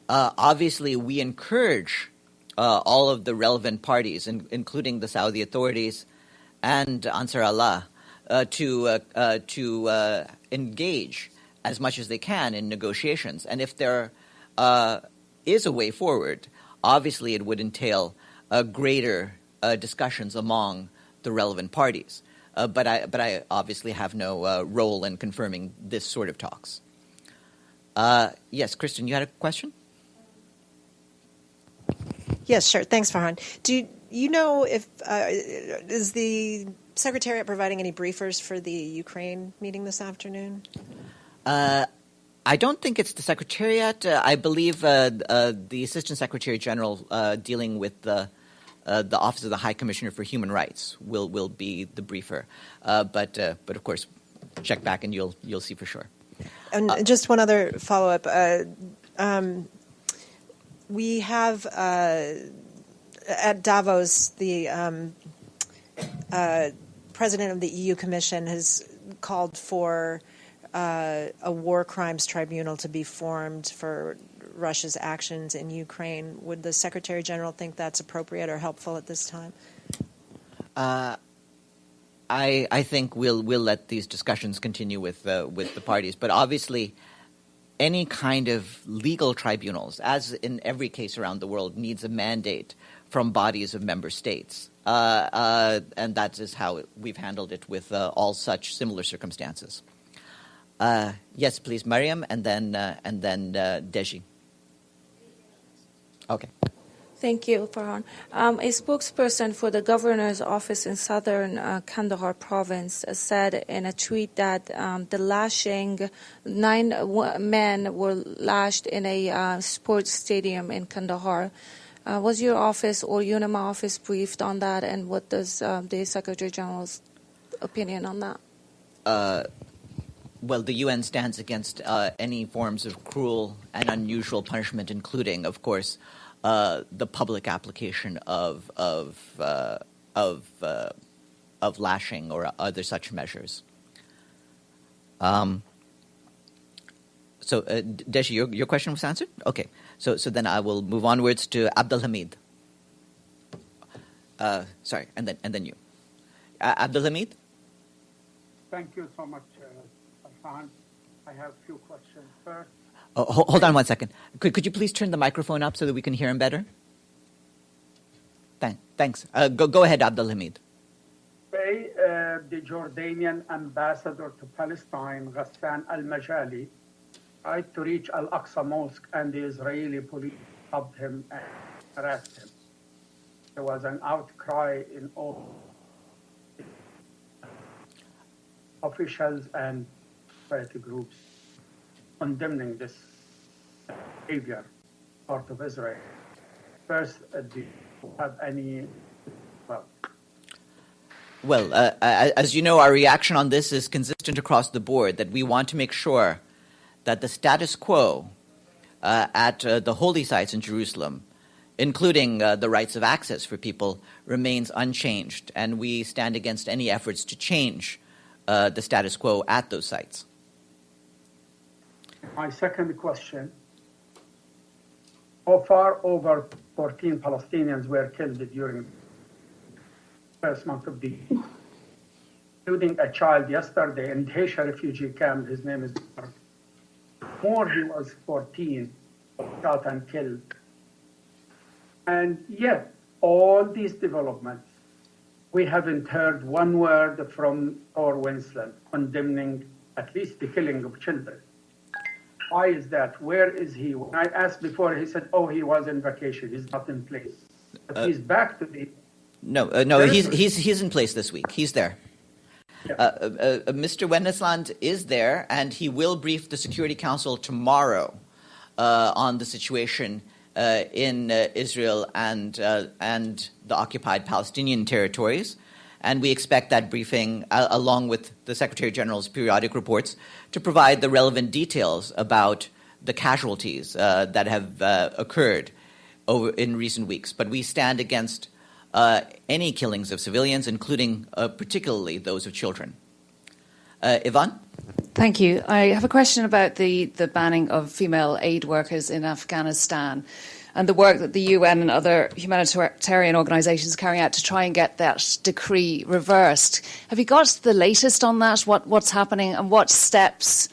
Obviously, we encourage all of the relevant parties, including the Saudi authorities and Ansar Allah, to engage as much as they can in negotiations. And if there is a way forward, obviously it would entail greater discussions among the relevant parties. But I obviously have no role in confirming this sort of talks. Yes, Kristen, you had a question? Yes, sure. Thanks, Farhan. Do you know if is the Secretariat providing any briefers for the Ukraine meeting this afternoon? I don't think it's the Secretariat. I believe the Assistant Secretary General dealing with the Office of the High Commissioner for Human Rights will be the briefer. But of course, check back and you'll see for sure. And just one other follow-up. We have at Davos, the president of the EU Commission has called for a war crimes tribunal to be formed for Russia's actions in Ukraine. Would the Secretary General think that's appropriate or helpful at this time? I think we'll let these discussions continue with the parties, but obviously any kind of legal tribunals, as in every case around the world, needs a mandate from bodies of member states, and that is how we've handled it with all such similar circumstances. Yes, please, Mariam, and then Deji. Okay. Thank you, Farhan. A spokesperson for the governor's office in southern Kandahar province said in a tweet that the lashing, 9 men were lashed in a sports stadium in Kandahar. Was your office or UNIMA office briefed on that, and what does the Secretary General's opinion on that? Well, the UN stands against any forms of cruel and unusual punishment, including, of course, the public application of lashing or other such measures. So, Deshi, your question was answered? Okay. So then I will move onwards to Abdul Hamid. Sorry, and then you. Abdul Hamid? Thank you so much, Farhan. I have a few questions. First, hold on one second. Could you please turn the microphone up so that we can hear him better? Thanks. Go ahead, Abdul Hamid. The Jordanian ambassador to Palestine, Ghassan al-Majali, tried to reach Al-Aqsa Mosque, and the Israeli police stopped him and harassed him. There was an outcry in all officials and society groups condemning this behavior part of Israel. First, do you have any? Well, as you know, our reaction on this is consistent across the board, that we want to make sure that the status quo at the holy sites in Jerusalem including the rights of access for people, remains unchanged, and we stand against any efforts to change the status quo at those sites. My second question, so far over 14 Palestinians were killed during the first month of the year, including a child yesterday in Heisha refugee camp. His name is more, he was 14, shot and killed. And yet, all these developments, we haven't heard one word from Thor Winston condemning at least the killing of children. Why is that? Where is he? When I asked before, he said, "Oh, he was in vacation. He's not in place." But he's back to the. No, he's in place this week. He's there. Mr. Wennesland is there, and he will brief the Security Council tomorrow on the situation in Israel and the occupied Palestinian territories. And we expect that briefing, along with the Secretary General's periodic reports, to provide the relevant details about the casualties that have occurred in recent weeks. But we stand against any killings of civilians, including particularly those of children. Yvonne? Thank you. I have a question about the banning of female aid workers in Afghanistan and the work that the UN and other humanitarian organisations are carrying out to try and get that decree reversed. Have you got the latest on that? What's happening and what steps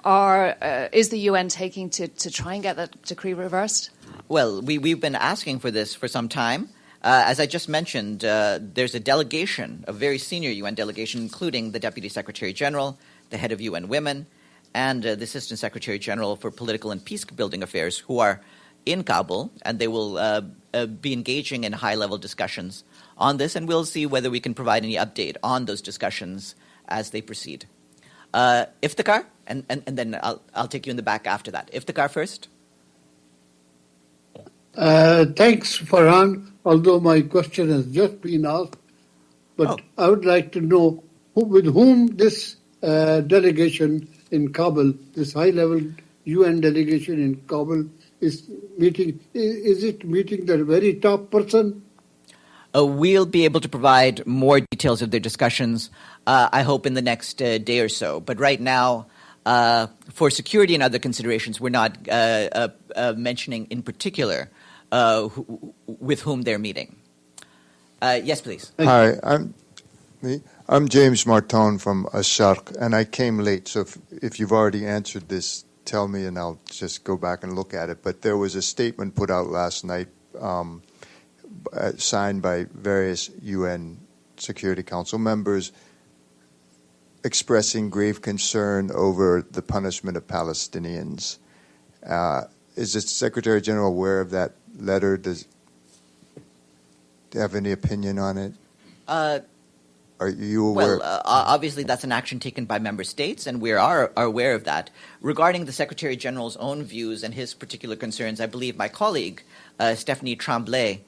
is the UN taking to try and get that decree reversed? Well, we've been asking for this for some time. As I just mentioned, there's a delegation, a very senior UN delegation, including the Deputy Secretary General, the head of UN Women, and the Assistant Secretary General for Political and Peace-Building Affairs, who are in Kabul, and they will be engaging in high-level discussions on this, and we'll see whether we can provide any update on those discussions as they proceed. Iftikhar, and then I'll take you in the back after that. Iftikhar first. Thanks, Farhan, although my question has just been asked, but I would like to know with whom this delegation in Kabul, this high-level UN delegation in Kabul, is meeting. Is it meeting the very top person? We'll be able to provide more details of their discussions, I hope, in the next day or so. But right now, for security and other considerations, we're not mentioning in particular with whom they're meeting. Yes, please. Hi, I'm James Martone from Asharq, and I came late, so if you've already answered this, tell me and I'll just go back and look at it. But there was a statement put out last night signed by various UN Security Council members expressing grave concern over the punishment of Palestinians. Is the Secretary General aware of that letter? Do you have any opinion on it? Are you aware? Well, obviously that's an action taken by member states, and we are aware of that. Regarding the Secretary General's own views and his particular concerns, I believe my colleague, Stephanie Tremblay,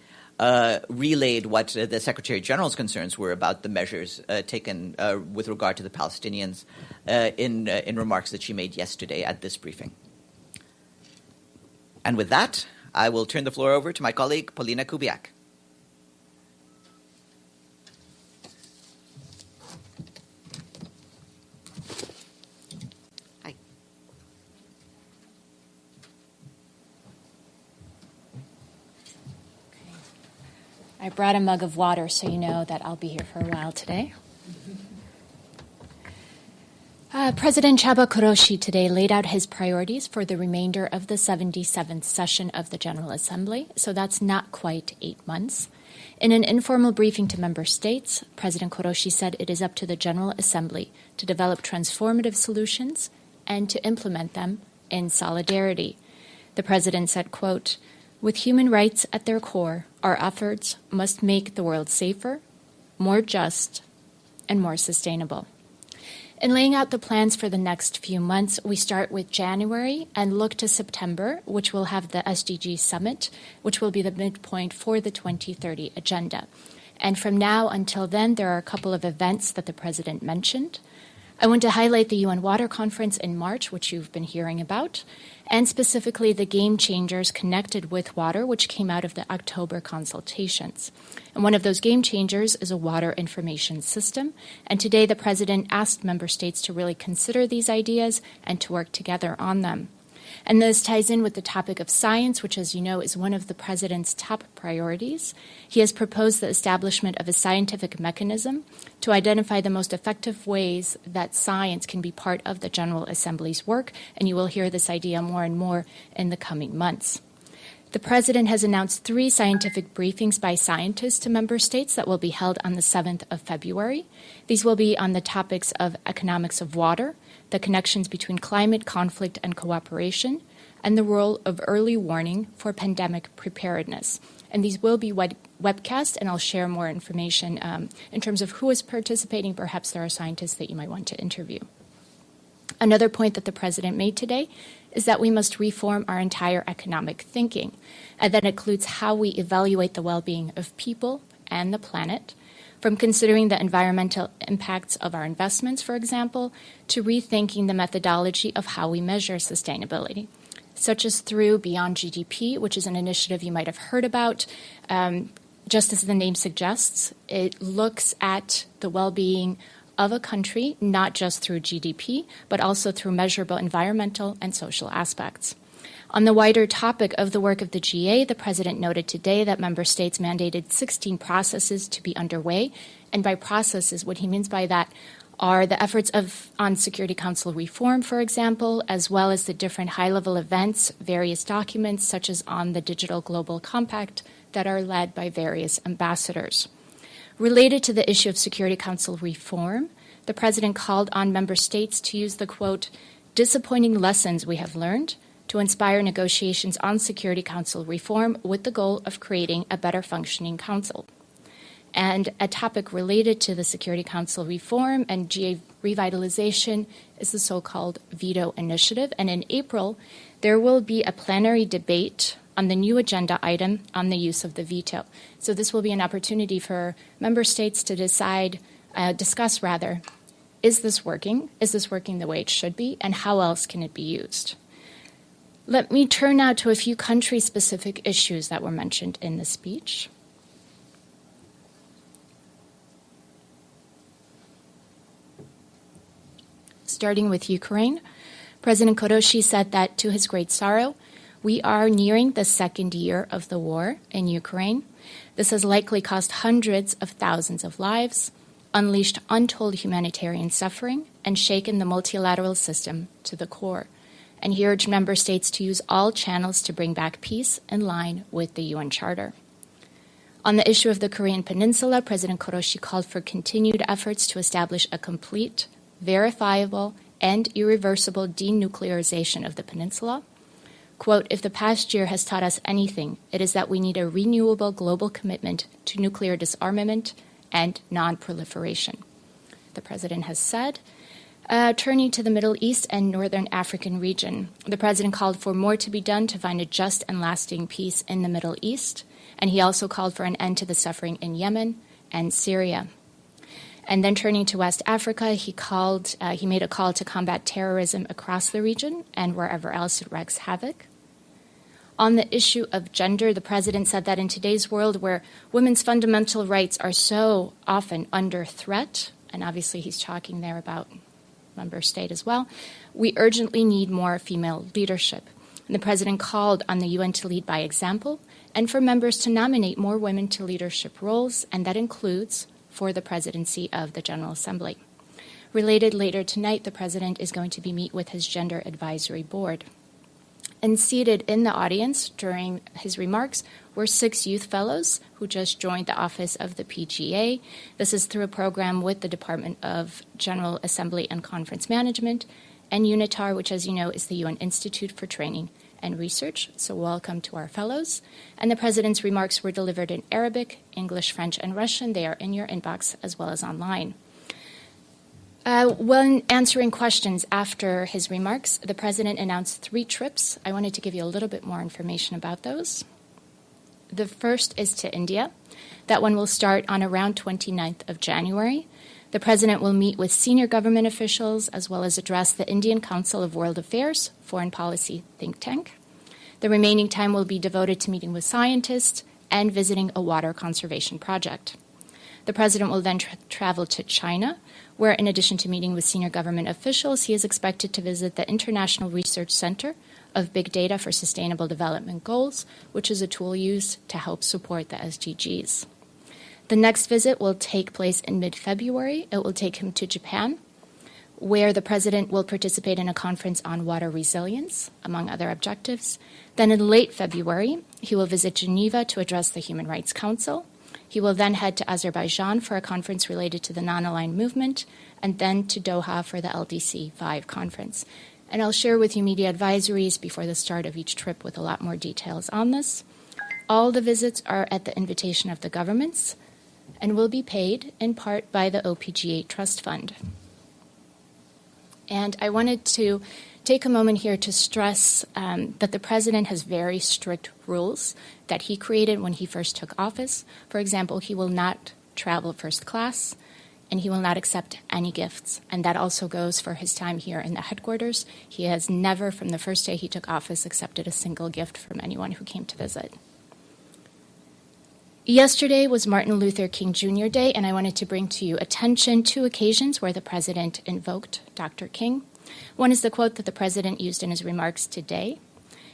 relayed what the Secretary General's concerns were about the measures taken with regard to the Palestinians in remarks that she made yesterday at this briefing. And with that, I will turn the floor over to my colleague, Polina Kubiak. I brought a mug of water so you know that I'll be here for a while today. President Chaba Kuroshi today laid out his priorities for the remainder of the 77th session of the General Assembly, so that's not quite 8 months. In an informal briefing to member states, President Kuroshi said it is up to the General Assembly to develop transformative solutions and to implement them in solidarity. The president said, quote, "With human rights at their core, our efforts must make the world safer, more just, and more sustainable." In laying out the plans for the next few months, we start with January and look to September, which will have the SDG Summit, which will be the midpoint for the 2030 agenda. And from now until then, there are a couple of events that the president mentioned. I want to highlight the UN Water Conference in March, which you've been hearing about, and specifically the game changers connected with water, which came out of the October consultations. And one of those game changers is a water information system. And today the President asked member states to really consider these ideas and to work together on them. And this ties in with the topic of science, which, as you know, is one of the President's top priorities. He has proposed the establishment of a scientific mechanism to identify the most effective ways that science can be part of the General Assembly's work, and you will hear this idea more and more in the coming months. The President has announced 3 scientific briefings by scientists to member states that will be held on the 7th of February. These will be on the topics of economics of water, the connections between climate, conflict, and cooperation, and the role of early warning for pandemic preparedness. And these will be webcast, and I'll share more information in terms of who is participating. Perhaps there are scientists that you might want to interview. Another point that the President made today is that we must reform our entire economic thinking, and that includes how we evaluate the well-being of people and the planet, from considering the environmental impacts of our investments, for example, to rethinking the methodology of how we measure sustainability, such as through Beyond GDP, which is an initiative you might have heard about. Just as the name suggests, it looks at the well-being of a country, not just through GDP, but also through measurable environmental and social aspects. On the wider topic of the work of the GA, the President noted today that member states mandated 16 processes to be underway. And by processes, what he means by that are the efforts on Security Council reform, for example, as well as the different high-level events, various documents, such as on the Digital Global Compact, that are led by various ambassadors. Related to the issue of Security Council reform, the President called on member states to use the, quote, disappointing lessons we have learned to inspire negotiations on Security Council reform with the goal of creating a better functioning council. And a topic related to the Security Council reform and GA revitalization is the so-called veto initiative. And in April, there will be a plenary debate on the new agenda item on the use of the veto. So this will be an opportunity for member states to discuss, is this working? Is this working the way it should be? And how else can it be used? Let me turn now to a few country-specific issues that were mentioned in the speech. Starting with Ukraine, President Koroshi said that, to his great sorrow, we are nearing the second year of the war in Ukraine. This has likely cost hundreds of thousands of lives, unleashed untold humanitarian suffering, and shaken the multilateral system to the core. And he urged member states to use all channels to bring back peace in line with the UN Charter. On the issue of the Korean Peninsula, President Koroshi called for continued efforts to establish a complete, verifiable, and irreversible denuclearization of the peninsula. Quote, if the past year has taught us anything, it is that we need a renewable global commitment to nuclear disarmament and non-proliferation, the President has said. Turning to the Middle East and Northern African region, the President called for more to be done to find a just and lasting peace in the Middle East, and he also called for an end to the suffering in Yemen and Syria. And then turning to West Africa, he made a call to combat terrorism across the region and wherever else it wreaks havoc. On the issue of gender, the President said that in today's world where women's fundamental rights are so often under threat, and obviously he's talking there about member state as well, we urgently need more female leadership. And the President called on the UN to lead by example and for members to nominate more women to leadership roles, and that includes for the presidency of the General Assembly. Related, later tonight, the President is going to meet with his Gender Advisory Board. And seated in the audience during his remarks were 6 youth fellows who just joined the office of the PGA. This is through a program with the Department of General Assembly and Conference Management, and UNITAR, which, as you know, is the UN Institute for Training and Research. So welcome to our fellows. And the President's remarks were delivered in Arabic, English, French, and Russian. They are in your inbox as well as online. When answering questions after his remarks, the President announced 3 trips. I wanted to give you a little bit more information about those. The first is to India. That one will start on around 29th of January. The President will meet with senior government officials as well as address the Indian Council of World Affairs, foreign policy think tank. The remaining time will be devoted to meeting with scientists and visiting a water conservation project. The President will then travel to China, where in addition to meeting with senior government officials, he is expected to visit the International Research Center of Big Data for Sustainable Development Goals, which is a tool used to help support the SDGs. The next visit will take place in mid-February. It will take him to Japan, where the President will participate in a conference on water resilience, among other objectives. Then in late February, he will visit Geneva to address the Human Rights Council. He will then head to Azerbaijan for a conference related to the non-aligned movement, and then to Doha for the LDC 5 conference. And I'll share with you media advisories before the start of each trip with a lot more details on this. All the visits are at the invitation of the governments and will be paid in part by the OPG8 Trust Fund. And I wanted to take a moment here to stress that the President has very strict rules that he created when he first took office. For example, he will not travel first class, and he will not accept any gifts. And that also goes for his time here in the headquarters. He has never, from the first day he took office, accepted a single gift from anyone who came to visit. Yesterday was Martin Luther King Jr. Day, and I wanted to bring to you attention 2 occasions where the President invoked Dr. King. One is the quote that the President used in his remarks today.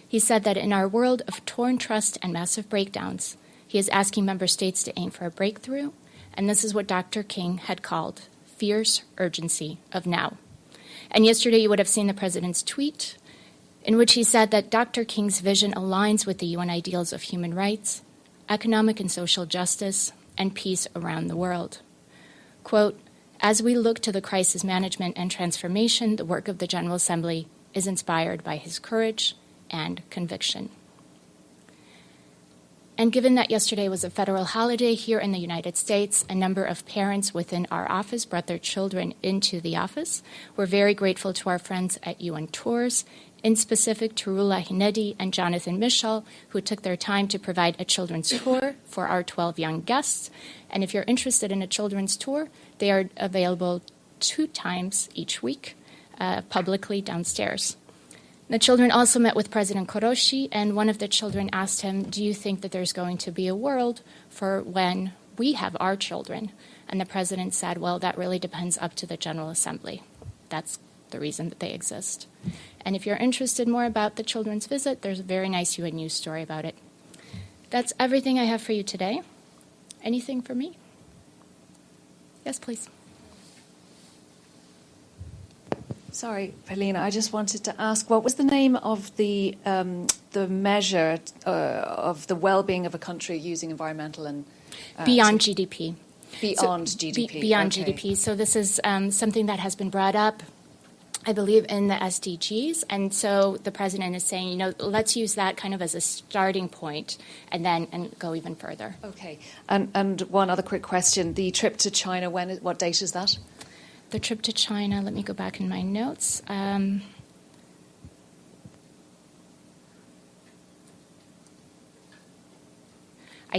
He said that in our world of torn trust and massive breakdowns, he is asking member states to aim for a breakthrough, and this is what Dr. King had called fierce urgency of now. And yesterday you would have seen the President's tweet in which he said that Dr. King's vision aligns with the UN ideals of human rights, economic and social justice, and peace around the world. Quote, as we look to the crisis management and transformation, the work of the General Assembly is inspired by his courage and conviction. And given that yesterday was a federal holiday here in the United States, a number of parents within our office brought their children into the office. We're very grateful to our friends at UN Tours, in specific to Rula Hinedi and Jonathan Michel, who took their time to provide a children's tour for our 12 young guests. And if you're interested in a children's tour, they are available 2 times each week, publicly downstairs. The children also met with President Koroshi, and one of the children asked him, do you think that there's going to be a world for when we have our children? And the President said, well, that really depends up to the General Assembly. That's the reason that they exist. And if you're interested more about the children's visit, there's a very nice UN News story about it. That's everything I have for you today. Anything for me? Yes, please. Sorry, Paulina, I just wanted to ask, what was the name of the measure of the well-being of a country using environmental and... Beyond GDP. Beyond GDP. Beyond okay. GDP. So this is something that has been brought up, I believe, in the SDGs. And so the President is saying, let's use that kind of as a starting point and go even further. Okay. And one other quick question. The trip to China, what date is that? The trip to China, let me go back in my notes. I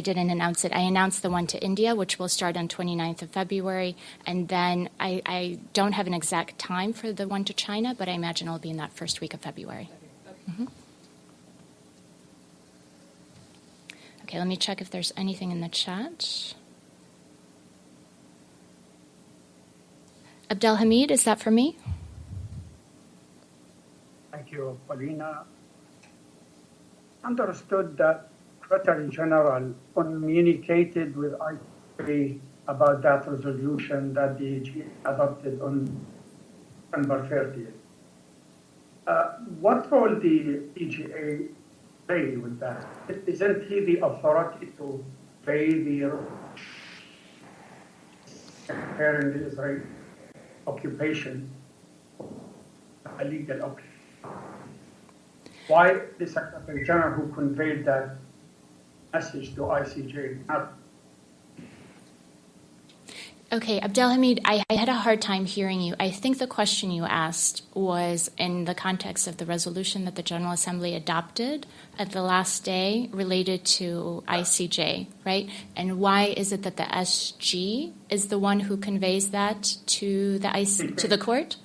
didn't announce it. I announced the one to India, which will start on 29th of February. And then I don't have an exact time for the one to China, but I imagine it'll be in that first week of February. Mm-hmm. Okay, let me check if there's anything in the chat. Abdelhamid, is that for me? Thank you, Paulina. Understood that Secretary General communicated with ICA about that resolution that the EG adopted on December 30th. What will the EGA play with that? Isn't he the authority to pay the comparing the Israeli occupation, illegal occupation? Why the Secretary General who conveyed that message to ICJ? Okay, Abdelhamid, I had a hard time hearing you. I think the question you asked was in the context of the resolution that the General Assembly adopted at the last day related to ICJ, right? And why is it that the SG is the one who conveys that to the court?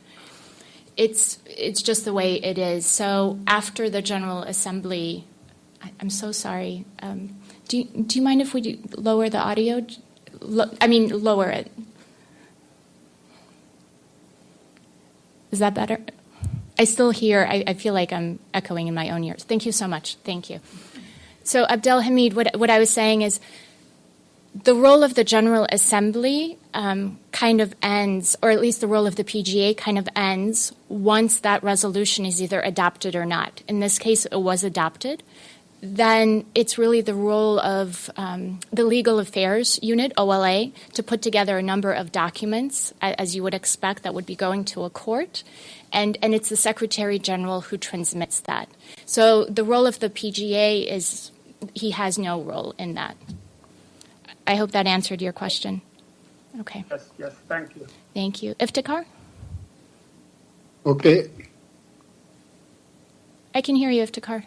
It's just the way it is. So after the General Assembly, I'm so sorry. Do you mind if we lower the audio? Lower it. Is that better? I still hear, I feel like I'm echoing in my own ears. Thank you so much. Thank you. So, Abdelhamid, what I was saying is the role of the General Assembly kind of ends, or at least the role of the PGA kind of ends once that resolution is either adopted or not. In this case, it was adopted. Then it's really the role of the Legal Affairs Unit, OLA, to put together a number of documents, as you would expect, that would be going to a court. And it's the Secretary General who transmits that. So the role of the PGA is, he has no role in that. I hope that answered your question. Okay. Yes, thank you. Thank you. Iftikhar? Okay. I can hear you, Iftikhar.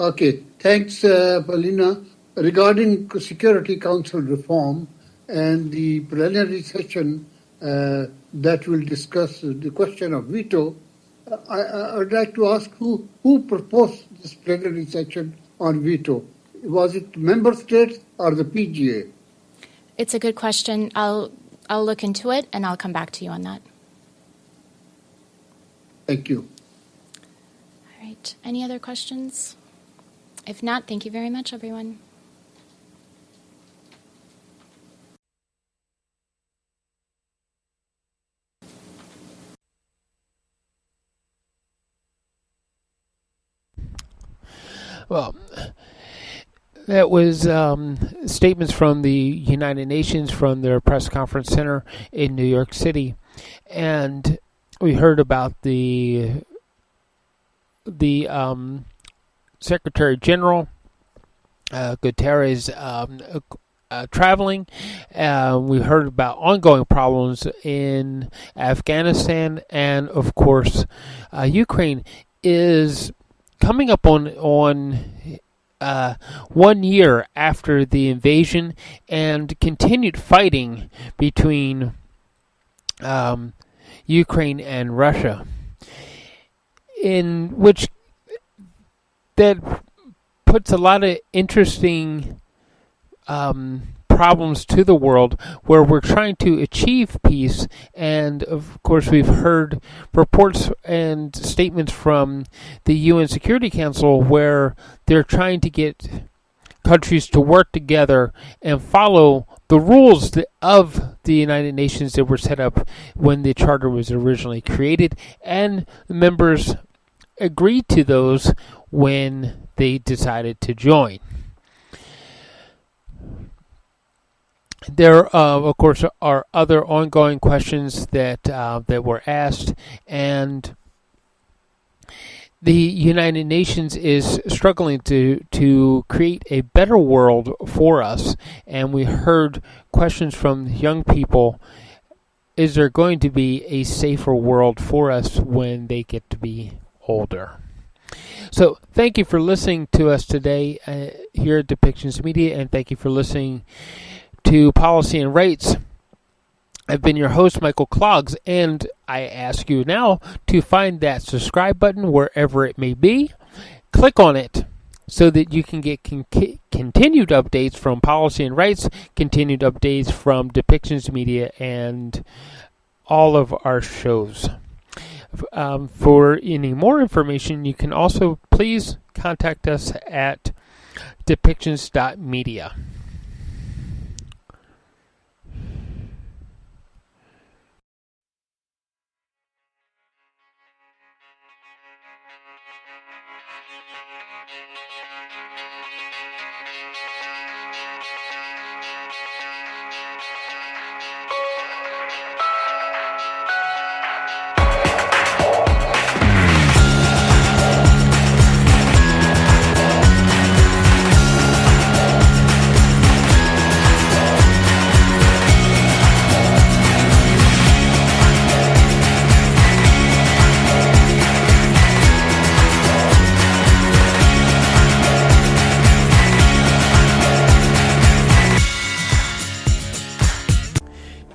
Okay, thanks, Paulina. Regarding Security Council reform and the plenary session that will discuss the question of veto, I would like to ask who proposed this plenary session on veto? Was it member states or the PGA? It's a good question. I'll look into it and I'll come back to you on that. Thank you. All right. Any other questions? If not, thank you very much, everyone. Well, that was statements from the United Nations from their press conference center in New York City. And we heard about the Secretary General Guterres traveling. We heard about ongoing problems in Afghanistan, and of course, Ukraine is coming up on 1 year after the invasion and continued fighting between Ukraine and Russia, in which that puts a lot of interesting problems to the world, where we're trying to achieve peace. And of course, we've heard reports and statements from the UN Security Council where they're trying to get countries to work together and follow the rules of the United Nations that were set up when the Charter was originally created, and the members agreed to those when they decided to join. There, of course, are other ongoing questions that were asked, and the United Nations is struggling to create a better world for us. And we heard questions from young people: is there going to be a safer world for us when they get to be older? So thank you for listening to us today here at Depictions Media, and thank you for listening to Policy and Rights. I've been your host, Michael Clogs, and I ask you now to find that subscribe button wherever it may be. Click on it so that you can get continued updates from Policy and Rights, continued updates from Depictions Media, and all of our shows. For any more information, you can also please contact us at depictions.media.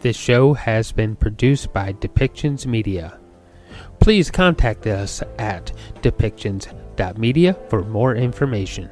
This show has been produced by Depictions Media. Please contact us at depictions.media for more information.